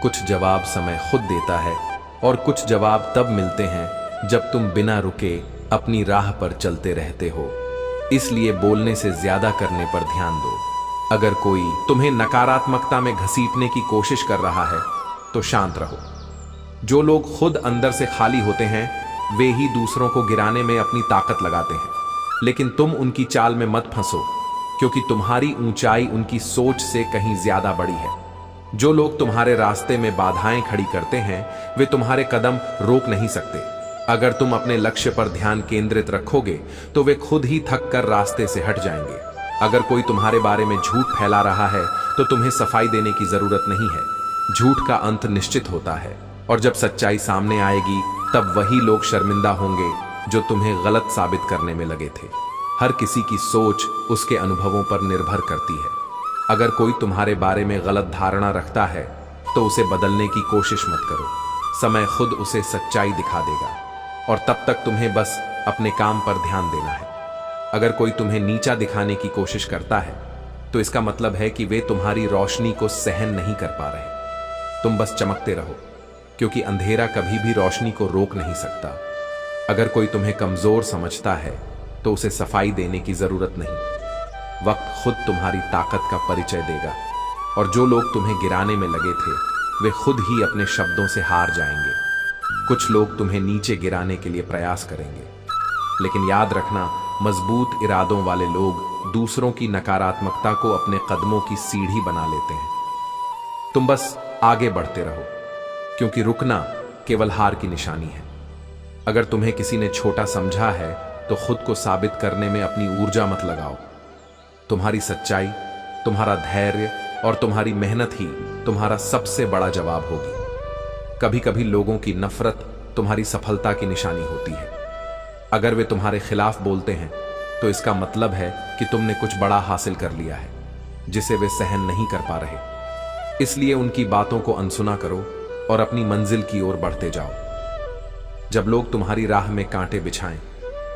कुछ जवाब समय खुद देता है और कुछ जवाब तब मिलते हैं जब तुम बिना रुके अपनी राह पर चलते रहते हो। इसलिए बोलने से ज्यादा करने पर ध्यान दो। अगर कोई तुम्हें नकारात्मकता में घसीटने की कोशिश कर रहा है तो शांत रहो। जो लोग खुद अंदर से खाली होते हैं वे ही दूसरों को गिराने में अपनी ताकत लगाते हैं। लेकिन तुम उनकी चाल में मत फंसो, क्योंकि तुम्हारी ऊंचाई उनकी सोच से कहीं ज्यादा बड़ी है। जो लोग तुम्हारे रास्ते में बाधाएं खड़ी करते हैं वे तुम्हारे कदम रोक नहीं सकते। अगर तुम अपने लक्ष्य पर ध्यान केंद्रित रखोगे तो वे खुद ही थक कर रास्ते से हट जाएंगे। अगर कोई तुम्हारे बारे में झूठ फैला रहा है तो तुम्हें सफाई देने की जरूरत नहीं है। झूठ का अंत निश्चित होता है, और जब सच्चाई सामने आएगी तब वही लोग शर्मिंदा होंगे जो तुम्हें गलत साबित करने में लगे थे। हर किसी की सोच उसके अनुभवों पर निर्भर करती है। अगर कोई तुम्हारे बारे में गलत धारणा रखता है तो उसे बदलने की कोशिश मत करो। समय खुद उसे सच्चाई दिखा देगा, और तब तक तुम्हें बस अपने काम पर ध्यान देना है। अगर कोई तुम्हें नीचा दिखाने की कोशिश करता है तो इसका मतलब है कि वे तुम्हारी रोशनी को सहन नहीं कर पा रहे। तुम बस चमकते रहो, क्योंकि अंधेरा कभी भी रोशनी को रोक नहीं सकता। अगर कोई तुम्हें कमजोर समझता है तो उसे सफाई देने की जरूरत नहीं। वक्त खुद तुम्हारी ताकत का परिचय देगा, और जो लोग तुम्हें गिराने में लगे थे वे खुद ही अपने शब्दों से हार जाएंगे। कुछ लोग तुम्हें नीचे गिराने के लिए प्रयास करेंगे, लेकिन याद रखना, मजबूत इरादों वाले लोग दूसरों की नकारात्मकता को अपने कदमों की सीढ़ी बना लेते हैं। तुम बस आगे बढ़ते रहो, क्योंकि रुकना केवल हार की निशानी है। अगर तुम्हें किसी ने छोटा समझा है तो खुद को साबित करने में अपनी ऊर्जा मत लगाओ। तुम्हारी सच्चाई, तुम्हारा धैर्य और तुम्हारी मेहनत ही तुम्हारा सबसे बड़ा जवाब होगी। कभी कभी लोगों की नफरत तुम्हारी सफलता की निशानी होती है। अगर वे तुम्हारे खिलाफ बोलते हैं तो इसका मतलब है कि तुमने कुछ बड़ा हासिल कर लिया है जिसे वे सहन नहीं कर पा रहे। इसलिए उनकी बातों को अनसुना करो और अपनी मंजिल की ओर बढ़ते जाओ। जब लोग तुम्हारी राह में कांटे बिछाएं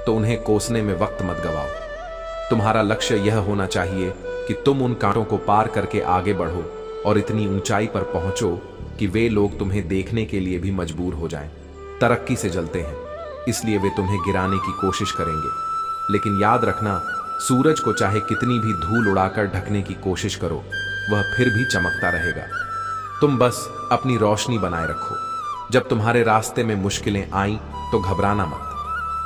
तो उन्हें कोसने में वक्त मत गवाओ। तुम्हारा लक्ष्य यह होना चाहिए कि तुम उन कांटों को पार करके आगे बढ़ो और इतनी ऊंचाई पर पहुंचो कि वे लोग तुम्हें देखने के लिए भी मजबूर हो जाएं। तरक्की से जलते हैं, इसलिए वे तुम्हें गिराने की कोशिश करेंगे। लेकिन याद रखना, सूरज को चाहे कितनी भी धूल उड़ाकर ढकने की कोशिश करो, वह फिर भी चमकता रहेगा। तुम बस अपनी रोशनी बनाए रखो। जब तुम्हारे रास्ते में मुश्किलें आईं तो घबराना मत।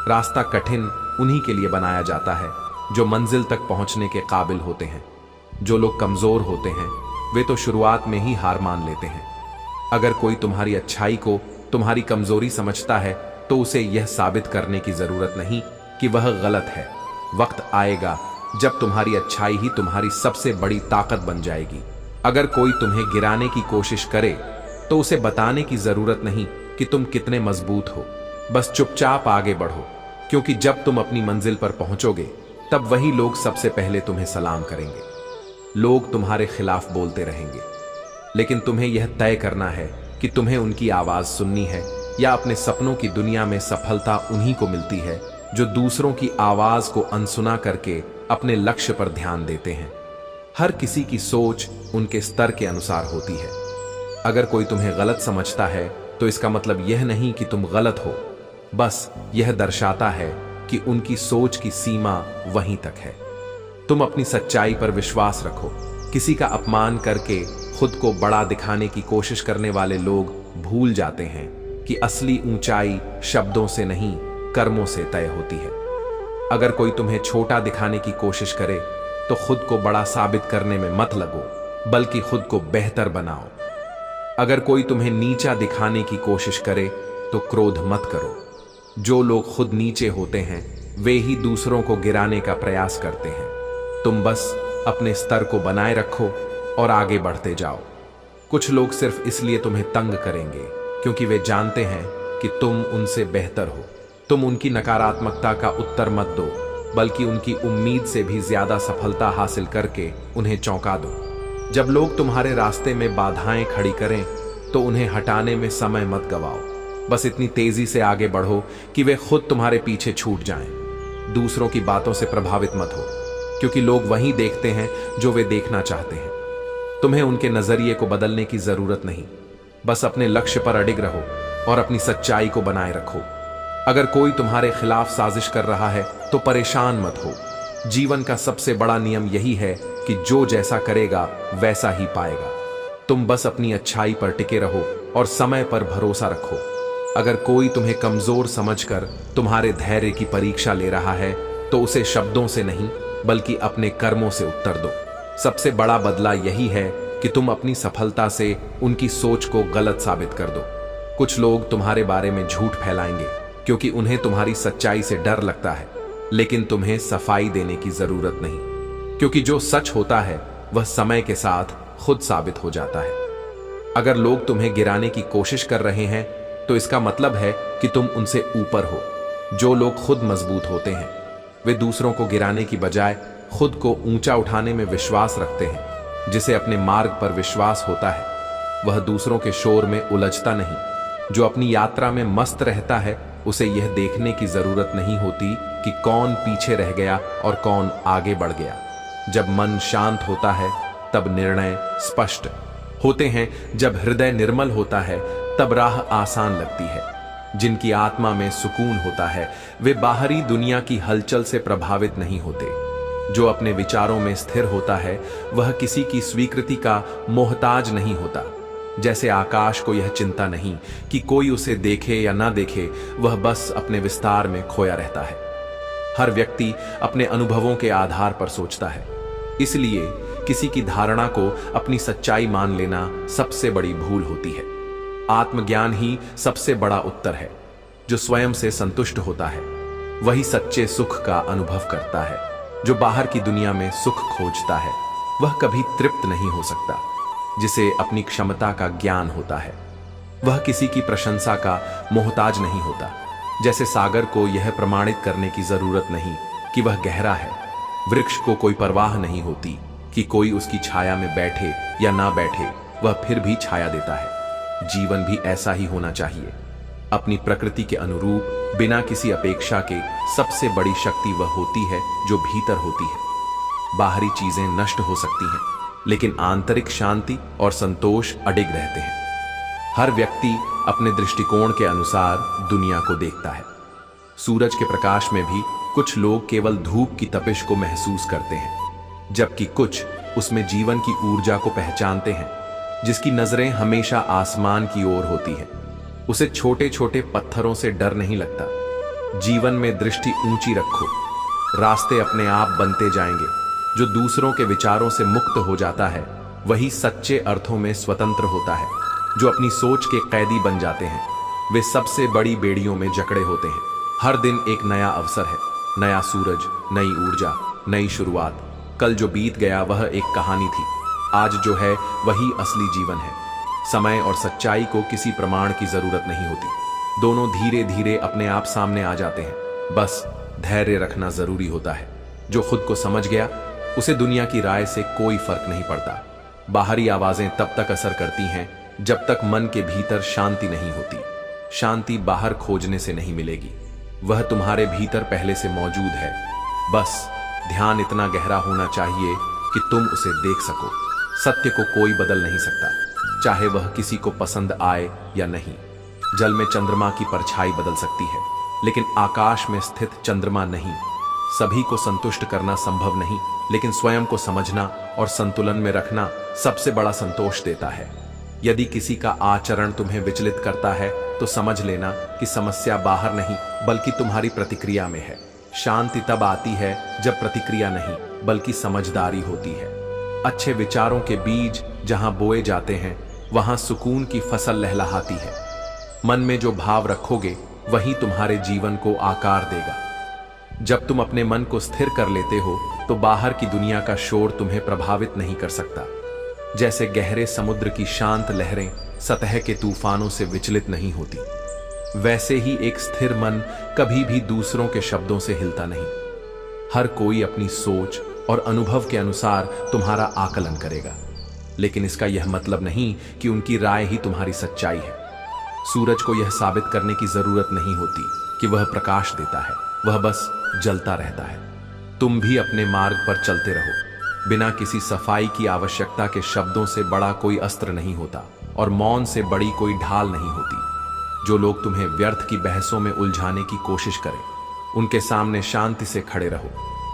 रास्ता कठिन उन्हीं के लिए बनाया जाता है जो मंजिल तक पहुंचने के काबिल होते हैं। जो लोग कमजोर होते हैं वे तो शुरुआत में ही हार मान लेते हैं। अगर कोई तुम्हारी अच्छाई को तुम्हारी कमजोरी समझता है तो उसे यह साबित करने की जरूरत नहीं कि वह गलत है। वक्त आएगा जब तुम्हारी अच्छाई ही तुम्हारी सबसे बड़ी ताकत बन जाएगी। अगर कोई तुम्हें गिराने की कोशिश करे तो उसे बताने की जरूरत नहीं कि तुम कितने मजबूत हो। बस चुपचाप आगे बढ़ो, क्योंकि जब तुम अपनी मंजिल पर पहुंचोगे तब वही लोग सबसे पहले तुम्हें सलाम करेंगे। लोग तुम्हारे खिलाफ बोलते रहेंगे, लेकिन तुम्हें यह तय करना है कि तुम्हें उनकी आवाज सुननी है या अपने सपनों की दुनिया में सफलता उन्हीं को मिलती है जो दूसरों की आवाज को अनसुना करके अपने लक्ष्य पर ध्यान देते हैं। हर किसी की सोच उनके स्तर के अनुसार होती है। अगर कोई तुम्हें गलत समझता है तो इसका मतलब यह नहीं कि तुम गलत हो, बस यह दर्शाता है कि उनकी सोच की सीमा वहीं तक है। तुम अपनी सच्चाई पर विश्वास रखो। किसी का अपमान करके खुद को बड़ा दिखाने की कोशिश करने वाले लोग भूल जाते हैं कि असली ऊंचाई शब्दों से नहीं, कर्मों से तय होती है। अगर कोई तुम्हें छोटा दिखाने की कोशिश करे तो खुद को बड़ा साबित करने में मत लगो, बल्कि खुद को बेहतर बनाओ। अगर कोई तुम्हें नीचा दिखाने की कोशिश करे तो क्रोध मत करो। जो लोग खुद नीचे होते हैं वे ही दूसरों को गिराने का प्रयास करते हैं। तुम बस अपने स्तर को बनाए रखो और आगे बढ़ते जाओ। कुछ लोग सिर्फ इसलिए तुम्हें तंग करेंगे क्योंकि वे जानते हैं कि तुम उनसे बेहतर हो। तुम उनकी नकारात्मकता का उत्तर मत दो, बल्कि उनकी उम्मीद से भी ज्यादा सफलता हासिल करके उन्हें चौंका दो। जब लोग तुम्हारे रास्ते में बाधाएं खड़ी करें तो उन्हें हटाने में समय मत गवाओ। बस इतनी तेजी से आगे बढ़ो कि वे खुद तुम्हारे पीछे छूट जाएं। दूसरों की बातों से प्रभावित मत हो, क्योंकि लोग वही देखते हैं जो वे देखना चाहते हैं। तुम्हें उनके नजरिए को बदलने की जरूरत नहीं, बस अपने लक्ष्य पर अडिग रहो और अपनी सच्चाई को बनाए रखो। अगर कोई तुम्हारे खिलाफ साजिश कर रहा है तो परेशान मत हो। जीवन का सबसे बड़ा नियम यही है कि जो जैसा करेगा वैसा ही पाएगा। तुम बस अपनी अच्छाई पर टिके रहो और समय पर भरोसा रखो। अगर कोई तुम्हें कमजोर समझकर तुम्हारे धैर्य की परीक्षा ले रहा है तो उसे शब्दों से नहीं बल्कि अपने कर्मों से उत्तर दो। सबसे बड़ा बदला यही है कि तुम अपनी सफलता से उनकी सोच को गलत साबित कर दो। कुछ लोग तुम्हारे बारे में झूठ फैलाएंगे क्योंकि उन्हें तुम्हारी सच्चाई से डर लगता है, लेकिन तुम्हें सफाई देने की जरूरत नहीं, क्योंकि जो सच होता है वह समय के साथ खुद साबित हो जाता है। अगर लोग तुम्हें गिराने की कोशिश कर रहे हैं तो इसका मतलब है कि तुम उनसे ऊपर हो। जो लोग खुद मजबूत होते हैं वे दूसरों को गिराने की बजाय खुद को ऊंचा उठाने में विश्वास रखते हैं। जिसे अपने मार्ग पर विश्वास होता है वह दूसरों के शोर में उलझता नहीं। जो अपनी यात्रा में मस्त रहता है उसे यह देखने की जरूरत नहीं होती कि कौन पीछे रह गया और कौन आगे बढ़ गया। जब मन शांत होता है तब निर्णय स्पष्ट होते हैं। जब हृदय निर्मल होता है तब राह आसान लगती है। जिनकी आत्मा में सुकून होता है वे बाहरी दुनिया की हलचल से प्रभावित नहीं होते। जो अपने विचारों में स्थिर होता है वह किसी की स्वीकृति का मोहताज नहीं होता। जैसे आकाश को यह चिंता नहीं कि कोई उसे देखे या ना देखे, वह बस अपने विस्तार में खोया रहता है। हर व्यक्ति अपने अनुभवों के आधार पर सोचता है, इसलिए किसी की धारणा को अपनी सच्चाई मान लेना सबसे बड़ी भूल होती है। आत्मज्ञान ही सबसे बड़ा उत्तर है। जो स्वयं से संतुष्ट होता है वही सच्चे सुख का अनुभव करता है। जो बाहर की दुनिया में सुख खोजता है वह कभी तृप्त नहीं हो सकता। जिसे अपनी क्षमता का ज्ञान होता है वह किसी की प्रशंसा का मोहताज नहीं होता। जैसे सागर को यह प्रमाणित करने की जरूरत नहीं कि वह गहरा है, वृक्ष को कोई परवाह नहीं होती कि कोई उसकी छाया में बैठे या ना बैठे, वह फिर भी छाया देता है। जीवन भी ऐसा ही होना चाहिए, अपनी प्रकृति के अनुरूप, बिना किसी अपेक्षा के। सबसे बड़ी शक्ति वह होती है जो भीतर होती है। बाहरी चीजें नष्ट हो सकती हैं, लेकिन आंतरिक शांति और संतोष अडिग रहते हैं। हर व्यक्ति अपने दृष्टिकोण के अनुसार दुनिया को देखता है। सूरज के प्रकाश में भी कुछ लोग केवल धूप की तपिश को महसूस करते हैं, जबकि कुछ उसमें जीवन की ऊर्जा को पहचानते हैं। जिसकी नजरें हमेशा आसमान की ओर होती हैं, उसे छोटे छोटे पत्थरों से डर नहीं लगता। जीवन में दृष्टि ऊंची रखो, रास्ते अपने आप बनते जाएंगे। जो दूसरों के विचारों से मुक्त हो जाता है वही सच्चे अर्थों में स्वतंत्र होता है। जो अपनी सोच के कैदी बन जाते हैं वे सबसे बड़ी बेड़ियों में जकड़े होते हैं। हर दिन एक नया अवसर है, नया सूरज, नई ऊर्जा, नई शुरुआत। कल जो बीत गया वह एक कहानी थी, आज जो है वही असली जीवन है। समय और सच्चाई को किसी प्रमाण की जरूरत नहीं होती, दोनों धीरे धीरे अपने आप सामने आ जाते हैं। बस धैर्य रखना जरूरी होता है। जो खुद को समझ गया उसे दुनिया की राय से कोई फर्क नहीं पड़ता। बाहरी आवाजें तब तक असर करती हैं जब तक मन के भीतर शांति नहीं होती। शांति बाहर खोजने से नहीं मिलेगी, वह तुम्हारे भीतर पहले से मौजूद है। बस ध्यान इतना गहरा होना चाहिए कि तुम उसे देख सको। सत्य को कोई बदल नहीं सकता, चाहे वह किसी को पसंद आए या नहीं। जल में चंद्रमा की परछाई बदल सकती है, लेकिन आकाश में स्थित चंद्रमा नहीं। सभी को संतुष्ट करना संभव नहीं, लेकिन स्वयं को समझना और संतुलन में रखना सबसे बड़ा संतोष देता है। यदि किसी का आचरण तुम्हें विचलित करता है तो समझ लेना कि समस्या बाहर नहीं बल्कि तुम्हारी प्रतिक्रिया में है। शांति तब आती है जब प्रतिक्रिया नहीं बल्कि समझदारी होती है। अच्छे विचारों के बीज जहां बोए जाते हैं वहां सुकून की फसल लहलहाती है। मन में जो भाव रखोगे वही तुम्हारे जीवन को आकार देगा। जब तुम अपने मन को स्थिर कर लेते हो तो बाहर की दुनिया का शोर तुम्हें प्रभावित नहीं कर सकता। जैसे गहरे समुद्र की शांत लहरें सतह के तूफानों से विचलित नहीं होती, वैसे ही एक स्थिर मन कभी भी दूसरों के शब्दों से हिलता नहीं। हर कोई अपनी सोच और अनुभव के अनुसार तुम्हारा आकलन करेगा, लेकिन इसका यह मतलब नहीं कि उनकी राय ही तुम्हारी सच्चाई है। सूरज को यह साबित करने की जरूरत नहीं होती कि वह प्रकाश देता है, वह बस जलता रहता है। तुम भी अपने मार्ग पर चलते रहो। बिना किसी सफाई की आवश्यकता के शब्दों से बड़ा कोई अस्त्र नहीं होता और मौन से बड़ी कोई ढाल नहीं होती। जो लोग तुम्हें व्यर्थ की बहसों में उलझाने की कोशिश करें उनके सामने शांति से खड़े रहो।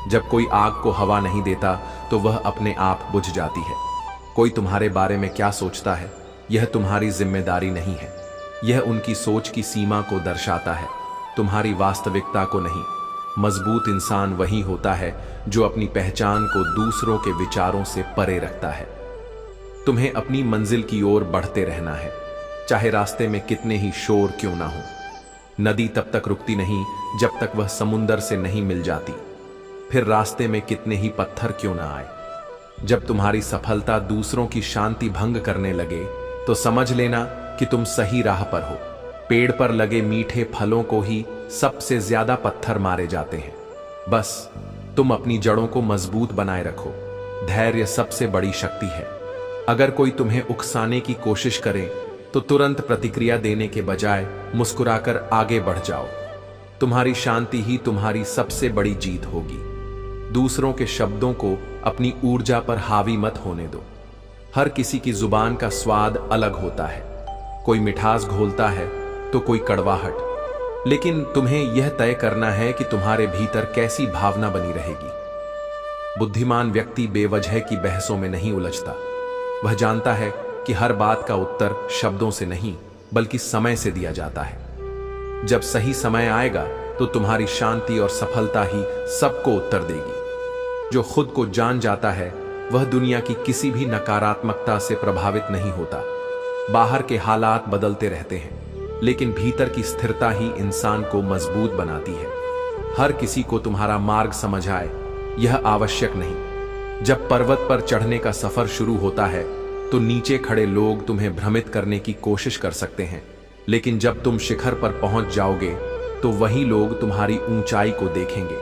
जब कोई आग को हवा नहीं देता तो वह अपने आप बुझ जाती है। कोई तुम्हारे बारे में क्या सोचता है, यह तुम्हारी जिम्मेदारी नहीं है। यह उनकी सोच की सीमा को दर्शाता है, तुम्हारी वास्तविकता को नहीं। मजबूत इंसान वही होता है जो अपनी पहचान को दूसरों के विचारों से परे रखता है। तुम्हें अपनी मंजिल की ओर बढ़ते रहना है, चाहे रास्ते में कितने ही शोर क्यों ना हो। नदी तब तक रुकती नहीं जब तक वह समुंदर से नहीं मिल जाती, फिर रास्ते में कितने ही पत्थर क्यों ना आए। जब तुम्हारी सफलता दूसरों की शांति भंग करने लगे तो समझ लेना कि तुम सही राह पर हो। पेड़ पर लगे मीठे फलों को ही सबसे ज्यादा पत्थर मारे जाते हैं। बस तुम अपनी जड़ों को मजबूत बनाए रखो। धैर्य सबसे बड़ी शक्ति है। अगर कोई तुम्हें उकसाने की कोशिश करे तो तुरंत प्रतिक्रिया देने के बजाय मुस्कुराकर आगे बढ़ जाओ। तुम्हारी शांति ही तुम्हारी सबसे बड़ी जीत होगी। दूसरों के शब्दों को अपनी ऊर्जा पर हावी मत होने दो। हर किसी की जुबान का स्वाद अलग होता है, कोई मिठास घोलता है तो कोई कड़वाहट, लेकिन तुम्हें यह तय करना है कि तुम्हारे भीतर कैसी भावना बनी रहेगी। बुद्धिमान व्यक्ति बेवजह की बहसों में नहीं उलझता। वह जानता है कि हर बात का उत्तर शब्दों से नहीं बल्कि समय से दिया जाता है। जब सही समय आएगा तो तुम्हारी शांति और सफलता ही सबको उत्तर देगी। जो खुद को जान जाता है वह दुनिया की किसी भी नकारात्मकता से प्रभावित नहीं होता। बाहर के हालात बदलते रहते हैं, लेकिन भीतर की स्थिरता ही इंसान को मजबूत बनाती है। हर किसी को तुम्हारा मार्ग समझ आए यह आवश्यक नहीं। जब पर्वत पर चढ़ने का सफर शुरू होता है तो नीचे खड़े लोग तुम्हें भ्रमित करने की कोशिश कर सकते हैं, लेकिन जब तुम शिखर पर पहुंच जाओगे तो वही लोग तुम्हारी ऊंचाई को देखेंगे।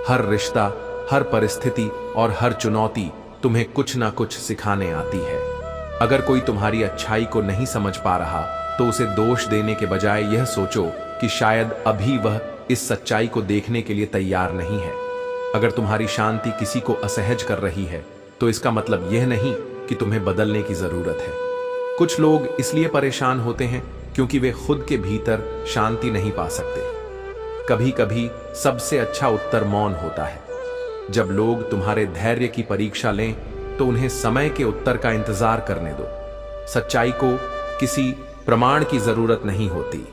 हर रिश्ता, हर परिस्थिति और हर चुनौती तुम्हें कुछ ना कुछ सिखाने आती है। अगर कोई तुम्हारी अच्छाई को नहीं समझ पा रहा तो उसे दोष देने के बजाय यह सोचो कि शायद अभी वह इस सच्चाई को देखने के लिए तैयार नहीं है। अगर तुम्हारी शांति किसी को असहज कर रही है तो इसका मतलब यह नहीं कि तुम्हें बदलने की जरूरत है। कुछ लोग इसलिए परेशान होते हैं क्योंकि वे खुद के भीतर शांति नहीं पा सकते। कभी कभी सबसे अच्छा उत्तर मौन होता है। जब लोग तुम्हारे धैर्य की परीक्षा लें तो उन्हें समय के उत्तर का इंतजार करने दो। सच्चाई को किसी प्रमाण की जरूरत नहीं होती,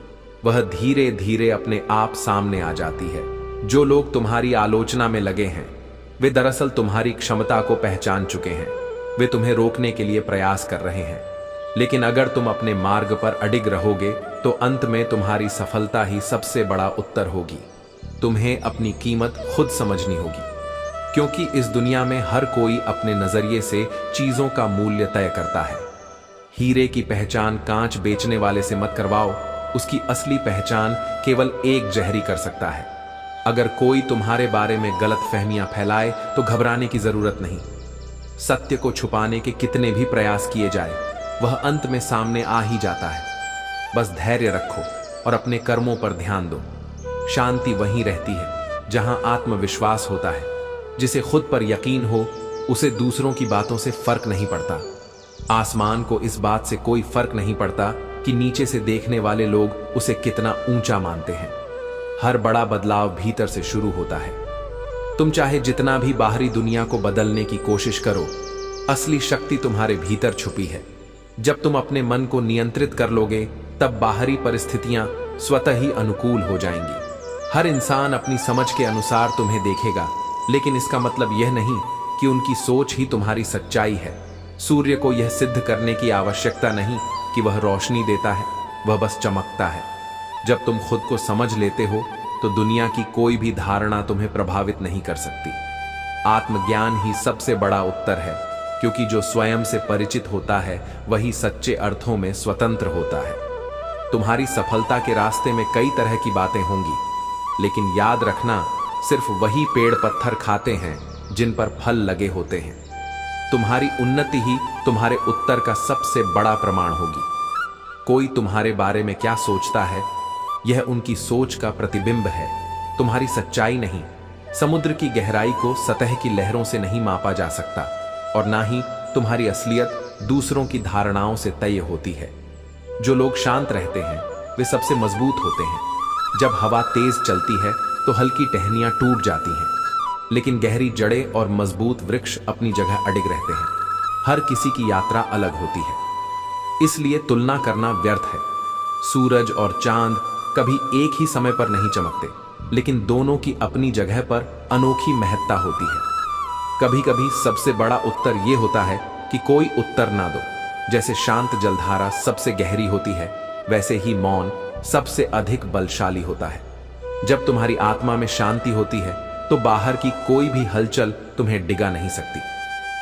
वह धीरे धीरे अपने आप सामने आ जाती है। जो लोग तुम्हारी आलोचना में लगे हैं वे दरअसल तुम्हारी क्षमता को पहचान चुके हैं। वे तुम्हें रोकने के लिए प्रयास कर रहे हैं, लेकिन अगर तुम अपने मार्ग पर अडिग रहोगे तो अंत में तुम्हारी सफलता ही सबसे बड़ा उत्तर होगी। तुम्हें अपनी कीमत खुद समझनी होगी, क्योंकि इस दुनिया में हर कोई अपने नजरिए से चीजों का मूल्य तय करता है। हीरे की पहचान कांच बेचने वाले से मत करवाओ, उसकी असली पहचान केवल एक जहरी कर सकता है। अगर कोई तुम्हारे बारे में गलत फहमियां फैलाए तो घबराने की जरूरत नहीं। सत्य को छुपाने के कितने भी प्रयास किए जाए वह अंत में सामने आ ही जाता है। बस धैर्य रखो और अपने कर्मों पर ध्यान दो। शांति वहीं रहती है जहां आत्मविश्वास होता है। जिसे खुद पर यकीन हो उसे दूसरों की बातों से फर्क नहीं पड़ता। आसमान को इस बात से कोई फर्क नहीं पड़ता कि नीचे से देखने वाले लोग उसे कितना ऊंचा मानते हैं। हर बड़ा बदलाव भीतर से शुरू होता है। तुम चाहे जितना भी बाहरी दुनिया को बदलने की कोशिश करो, असली शक्ति तुम्हारे भीतर छुपी है। जब तुम अपने मन को नियंत्रित कर लोगे तब बाहरी परिस्थितियां स्वतः ही अनुकूल हो जाएंगी। हर इंसान अपनी समझ के अनुसार तुम्हें देखेगा, लेकिन इसका मतलब यह नहीं कि उनकी सोच ही तुम्हारी सच्चाई है। सूर्य को यह सिद्ध करने की आवश्यकता नहीं कि वह रोशनी देता है, वह बस चमकता है। जब तुम खुद को समझ लेते हो तो दुनिया की कोई भी धारणा तुम्हें प्रभावित नहीं कर सकती। आत्मज्ञान ही सबसे बड़ा उत्तर है, क्योंकि जो स्वयं से परिचित होता है वही सच्चे अर्थों में स्वतंत्र होता है। तुम्हारी सफलता के रास्ते में कई तरह की बातें होंगी, लेकिन याद रखना, सिर्फ वही पेड़ पत्थर खाते हैं जिन पर फल लगे होते हैं। तुम्हारी उन्नति ही तुम्हारे उत्तर का सबसे बड़ा प्रमाण होगी। कोई तुम्हारे बारे में क्या सोचता है, यह उनकी सोच का प्रतिबिंब है, तुम्हारी सच्चाई नहीं। समुद्र की गहराई को सतह की लहरों से नहीं मापा जा सकता, और ना ही तुम्हारी असलियत दूसरों की धारणाओं से तय होती है। जो लोग शांत रहते हैं वे सबसे मजबूत होते हैं। जब हवा तेज चलती है तो हल्की टहनियां टूट जाती हैं, लेकिन गहरी जड़ें और मजबूत वृक्ष अपनी जगह अडिग रहते हैं। हर किसी की यात्रा अलग होती है, इसलिए तुलना करना व्यर्थ है। सूरज और चांद कभी एक ही समय पर नहीं चमकते, लेकिन दोनों की अपनी जगह पर अनोखी महत्ता होती है। कभी कभी सबसे बड़ा उत्तर यह होता है कि कोई उत्तर ना दो। जैसे शांत जलधारा सबसे गहरी होती है, वैसे ही मौन सबसे अधिक बलशाली होता है। जब तुम्हारी आत्मा में शांति होती है तो बाहर की कोई भी हलचल तुम्हें डिगा नहीं सकती।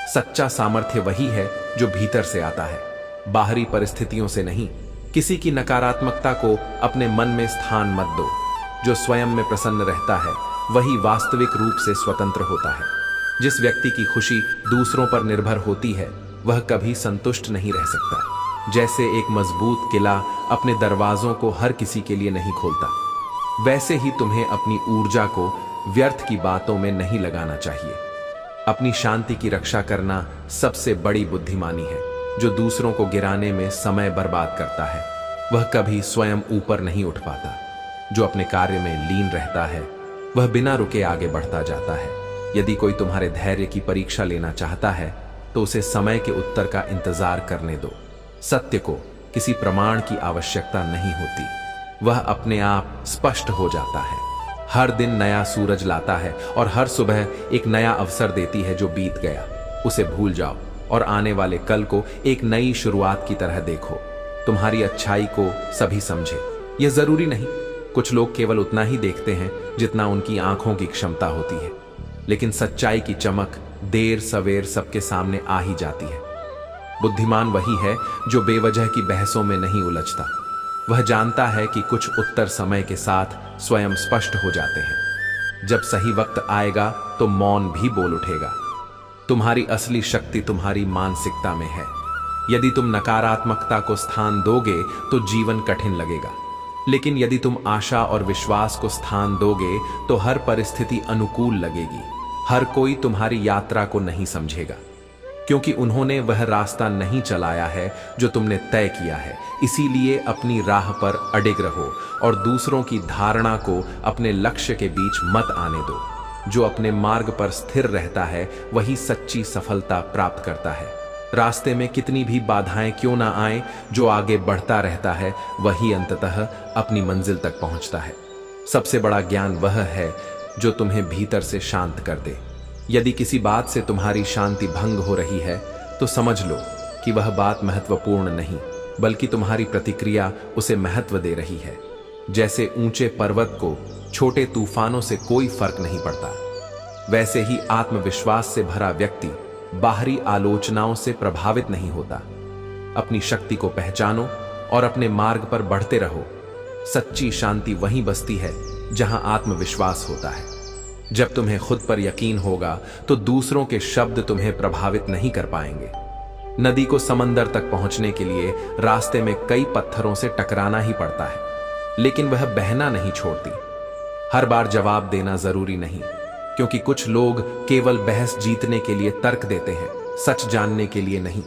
सच्चा सामर्थ्य वही है जो भीतर से आता है, बाहरी परिस्थितियों से नहीं। किसी की नकारात्मकता को अपने मन में स्थान मत दो। जो स्वयं में प्रसन्न रहता है वही वास्तविक रूप से स्वतंत्र होता है। जिस व्यक्ति की खुशी दूसरों पर निर्भर होती है वह कभी संतुष्ट नहीं रह सकता। जैसे एक मजबूत किला अपने दरवाजों को हर किसी के लिए नहीं खोलता, वैसे ही तुम्हें अपनी ऊर्जा को व्यर्थ की बातों में नहीं लगाना चाहिए। अपनी शांति की रक्षा करना सबसे बड़ी बुद्धिमानी है। जो दूसरों को गिराने में समय बर्बाद करता है वह कभी स्वयं ऊपर नहीं उठ पाता। जो अपने कार्य में लीन रहता है वह बिना रुके आगे बढ़ता जाता है। यदि कोई तुम्हारे धैर्य की परीक्षा लेना चाहता है तो उसे समय के उत्तर का इंतजार करने दो। सत्य को किसी प्रमाण की आवश्यकता नहीं होती, वह अपने आप स्पष्ट हो जाता है। हर दिन नया सूरज लाता है और हर सुबह एक नया अवसर देती है। जो बीत गया उसे भूल जाओ और आने वाले कल को एक नई शुरुआत की तरह देखो। तुम्हारी अच्छाई को सभी समझे, यह जरूरी नहीं। कुछ लोग केवल उतना ही देखते हैं जितना उनकी आंखों की क्षमता होती है, लेकिन सच्चाई की चमक देर सवेर सबके सामने आ ही जाती है। बुद्धिमान वही है जो बेवजह की बहसों में नहीं उलझता। वह जानता है कि कुछ उत्तर समय के साथ स्वयं स्पष्ट हो जाते हैं। जब सही वक्त आएगा तो मौन भी बोल उठेगा। तुम्हारी असली शक्ति तुम्हारी मानसिकता में है। यदि तुम नकारात्मकता को स्थान दोगे तो जीवन कठिन लगेगा, लेकिन यदि तुम आशा और विश्वास को स्थान दोगे तो हर परिस्थिति अनुकूल लगेगी। हर कोई तुम्हारी यात्रा को नहीं समझेगा, क्योंकि उन्होंने वह रास्ता नहीं चलाया है जो तुमने तय किया है। इसीलिए अपनी राह पर अडिग रहो और दूसरों की धारणा को अपने लक्ष्य के बीच मत आने दो। जो अपने मार्ग पर स्थिर रहता है वही सच्ची सफलता प्राप्त करता है। रास्ते में कितनी भी बाधाएं क्यों ना आए, जो आगे बढ़ता रहता है वही अंततः अपनी मंजिल तक पहुंचता है। सबसे बड़ा ज्ञान वह है जो तुम्हें भीतर से शांत कर दे। यदि किसी बात से तुम्हारी शांति भंग हो रही है तो समझ लो कि वह बात महत्वपूर्ण नहीं, बल्कि तुम्हारी प्रतिक्रिया उसे महत्व दे रही है। जैसे ऊंचे पर्वत को छोटे तूफानों से कोई फर्क नहीं पड़ता, वैसे ही आत्मविश्वास से भरा व्यक्ति बाहरी आलोचनाओं से प्रभावित नहीं होता। अपनी शक्ति को पहचानो और अपने मार्ग पर बढ़ते रहो। सच्ची शांति वहीं बसती है जहां आत्मविश्वास होता है। जब तुम्हें खुद पर यकीन होगा तो दूसरों के शब्द तुम्हें प्रभावित नहीं कर पाएंगे। नदी को समंदर तक पहुंचने के लिए रास्ते में कई पत्थरों से टकराना ही पड़ता है, लेकिन वह बहना नहीं छोड़ती। हर बार जवाब देना जरूरी नहीं, क्योंकि कुछ लोग केवल बहस जीतने के लिए तर्क देते हैं, सच जानने के लिए नहीं।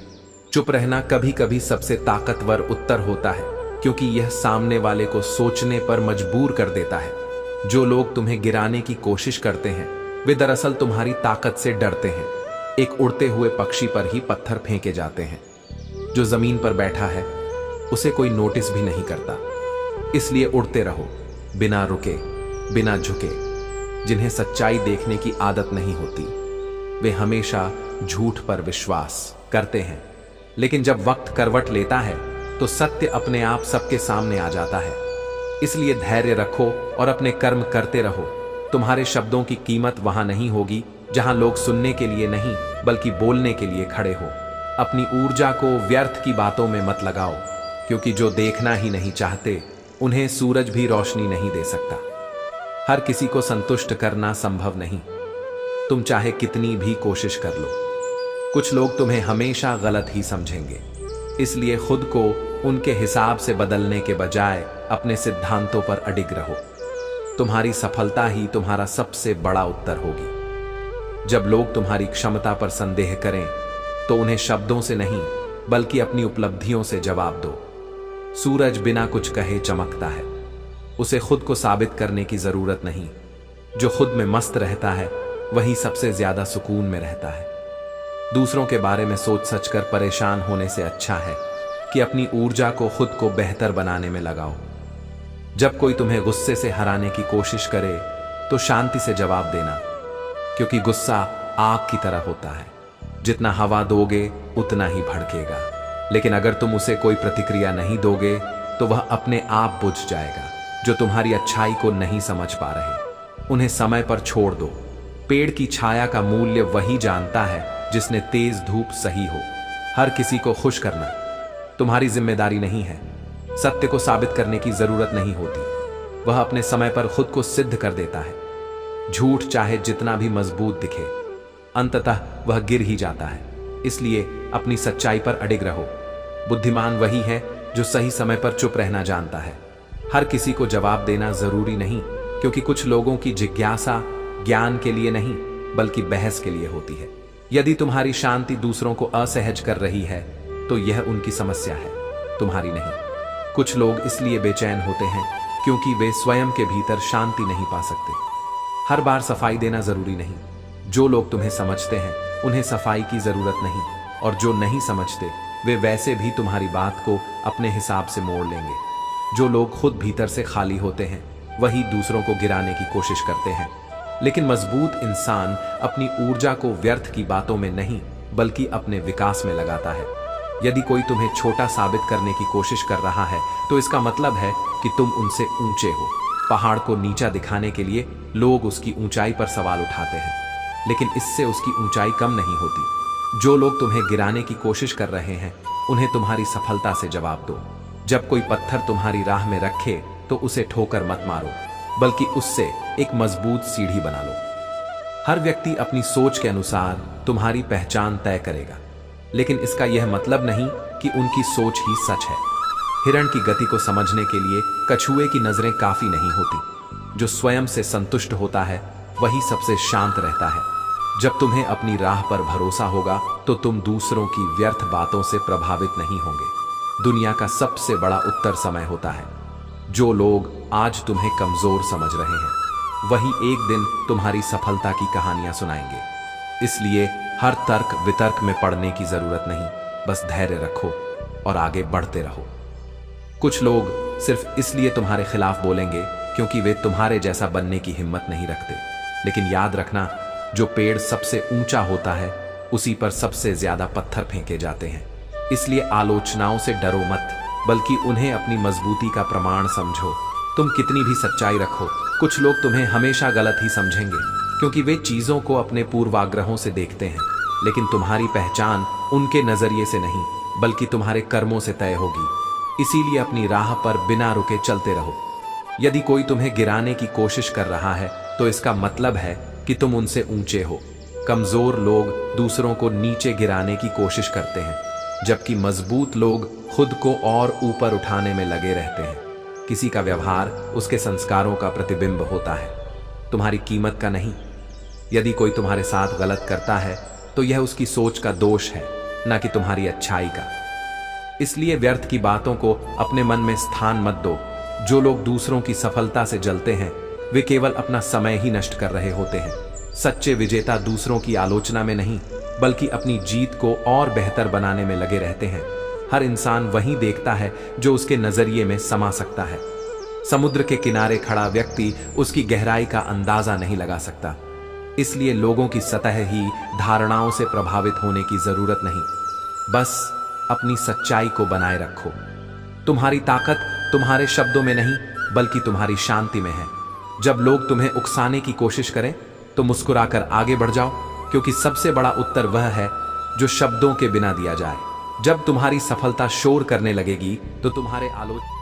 चुप रहना कभी कभी सबसे ताकतवर उत्तर होता है, क्योंकि यह सामने वाले को सोचने पर मजबूर कर देता है। जो लोग तुम्हें गिराने की कोशिश करते हैं वे दरअसल तुम्हारी ताकत से डरते हैं। एक उड़ते हुए पक्षी पर ही पत्थर फेंके जाते हैं। जो जमीन पर बैठा है उसे कोई नोटिस भी नहीं करता। इसलिए उड़ते रहो, बिना रुके, बिना झुके। जिन्हें सच्चाई देखने की आदत नहीं होती वे हमेशा झूठ पर विश्वास करते हैं, लेकिन जब वक्त करवट लेता है तो सत्य अपने आप सबके सामने आ जाता है। इसलिए धैर्य रखो और अपने कर्म करते रहो। तुम्हारे शब्दों की कीमत वहां नहीं होगी जहां लोग सुनने के लिए नहीं बल्कि बोलने के लिए खड़े हो। अपनी ऊर्जा को व्यर्थ की बातों में मत लगाओ, क्योंकि जो देखना ही नहीं चाहते उन्हें सूरज भी रोशनी नहीं दे सकता। हर किसी को संतुष्ट करना संभव नहीं, तुम चाहे कितनी भी कोशिश कर लो। कुछ लोग तुम्हें हमेशा गलत ही समझेंगे, इसलिए खुद को उनके हिसाब से बदलने के बजाय अपने सिद्धांतों पर अडिग रहो। तुम्हारी सफलता ही तुम्हारा सबसे बड़ा उत्तर होगी। जब लोग तुम्हारी क्षमता पर संदेह करें तो उन्हें शब्दों से नहीं बल्कि अपनी उपलब्धियों से जवाब दो। सूरज बिना कुछ कहे चमकता है, उसे खुद को साबित करने की जरूरत नहीं। जो खुद में मस्त रहता है वही सबसे ज्यादा सुकून में रहता है। दूसरों के बारे में सोच सच कर परेशान होने से अच्छा है कि अपनी ऊर्जा को खुद को बेहतर बनाने में लगाओ। जब कोई तुम्हें गुस्से से हराने की कोशिश करे तो शांति से जवाब देना, क्योंकि गुस्सा आग की तरह होता है, जितना हवा दोगे उतना ही भड़केगा। लेकिन अगर तुम उसे कोई प्रतिक्रिया नहीं दोगे तो वह अपने आप बुझ जाएगा। जो तुम्हारी अच्छाई को नहीं समझ पा रहे उन्हें समय पर छोड़ दो। पेड़ की छाया का मूल्य वही जानता है जिसने तेज धूप सही हो। हर किसी को खुश करना तुम्हारी जिम्मेदारी नहीं है। सत्य को साबित करने की जरूरत नहीं होती, वह अपने समय पर खुद को सिद्ध कर देता है। झूठ चाहे जितना भी मजबूत दिखे, अंततः वह गिर ही जाता है। इसलिए अपनी सच्चाई पर अडिग रहो। बुद्धिमान वही है जो सही समय पर चुप रहना जानता है। हर किसी को जवाब देना जरूरी नहीं, क्योंकि कुछ लोगों की जिज्ञासा ज्ञान के लिए नहीं बल्कि बहस के लिए होती है। यदि तुम्हारी शांति दूसरों को असहज कर रही है तो यह उनकी समस्या है, तुम्हारी नहीं। कुछ लोग इसलिए बेचैन होते हैं क्योंकि वे स्वयं के भीतर शांति नहीं पा सकते। हर बार सफाई देना जरूरी नहीं। जो लोग तुम्हें समझते हैं उन्हें सफाई की जरूरत नहीं, और जो नहीं समझते वे वैसे भी तुम्हारी बात को अपने हिसाब से मोड़ लेंगे। जो लोग खुद भीतर से खाली होते हैं वही दूसरों को गिराने की कोशिश करते हैं। लेकिन मजबूत इंसान अपनी ऊर्जा को व्यर्थ की बातों में नहीं बल्कि अपने विकास में लगाता है। यदि कोई तुम्हें छोटा साबित करने की कोशिश कर रहा है तो इसका मतलब है कि तुम उनसे ऊंचे हो। पहाड़ को नीचा दिखाने के लिए लोग उसकी ऊंचाई पर सवाल उठाते हैं, लेकिन इससे उसकी ऊंचाई कम नहीं होती। जो लोग तुम्हें गिराने की कोशिश कर रहे हैं उन्हें तुम्हारी सफलता से जवाब दो। जब कोई पत्थर तुम्हारी राह में रखे तो उसे ठोकर मत मारो, बल्कि उससे एक मजबूत सीढ़ी बना लो। हर व्यक्ति अपनी सोच के अनुसार तुम्हारी पहचान तय करेगा, लेकिन इसका यह मतलब नहीं कि उनकी सोच ही सच है। हिरण की गति को समझने के लिए कछुए की नजरें काफी नहीं होती। जो स्वयं से संतुष्ट होता है वही सबसे शांत रहता है। जब तुम्हें अपनी राह पर भरोसा होगा तो तुम दूसरों की व्यर्थ बातों से प्रभावित नहीं होंगे। दुनिया का सबसे बड़ा उत्तर समय होता है। जो लोग आज तुम्हें कमजोर समझ रहे हैं वही एक दिन तुम्हारी सफलता की कहानियां सुनाएंगे। इसलिए हर तर्क वितर्क में पड़ने की जरूरत नहीं, बस धैर्य रखो और आगे बढ़ते रहो। कुछ लोग सिर्फ इसलिए तुम्हारे खिलाफ बोलेंगे क्योंकि वे तुम्हारे जैसा बनने की हिम्मत नहीं रखते। लेकिन याद रखना, जो पेड़ सबसे ऊंचा होता है उसी पर सबसे ज्यादा पत्थर फेंके जाते हैं। इसलिए आलोचनाओं से डरो मत, बल्कि उन्हें अपनी मजबूती का प्रमाण समझो। तुम कितनी भी सच्चाई रखो, कुछ लोग तुम्हें हमेशा गलत ही समझेंगे, क्योंकि वे चीजों को अपने पूर्वाग्रहों से देखते हैं। लेकिन तुम्हारी पहचान उनके नजरिए से नहीं बल्कि तुम्हारे कर्मों से तय होगी। इसीलिए अपनी राह पर बिना रुके चलते रहो। यदि कोई तुम्हें गिराने की कोशिश कर रहा है तो इसका मतलब है कि तुम उनसे ऊंचे हो। कमजोर लोग दूसरों को नीचे गिराने की कोशिश करते हैं, जबकि मजबूत लोग खुद को और ऊपर उठाने में लगे रहते हैं। किसी का व्यवहार उसके संस्कारों का प्रतिबिंब होता है, तुम्हारी कीमत का नहीं। यदि कोई तुम्हारे साथ गलत करता है तो यह उसकी सोच का दोष है, न कि तुम्हारी अच्छाई का। इसलिए व्यर्थ की बातों को अपने मन में स्थान मत दो। जो लोग दूसरों की सफलता से जलते हैं वे केवल अपना समय ही नष्ट कर रहे होते हैं। सच्चे विजेता दूसरों की आलोचना में नहीं बल्कि अपनी जीत को और बेहतर बनाने में लगे रहते हैं। हर इंसान वही देखता है जो उसके नजरिए में समा सकता है। समुद्र के किनारे खड़ा व्यक्ति उसकी गहराई का अंदाजा नहीं लगा सकता। इसलिए लोगों की सतह ही धारणाओं से प्रभावित होने की जरूरत नहीं, बस अपनी सच्चाई को बनाए रखो। तुम्हारी ताकत तुम्हारे शब्दों में नहीं बल्कि तुम्हारी शांति में है। जब लोग तुम्हें उकसाने की कोशिश करें तो मुस्कुराकर आगे बढ़ जाओ, क्योंकि सबसे बड़ा उत्तर वह है जो शब्दों के बिना दिया जाए। जब तुम्हारी सफलता शोर करने लगेगी तो तुम्हारे आलोचना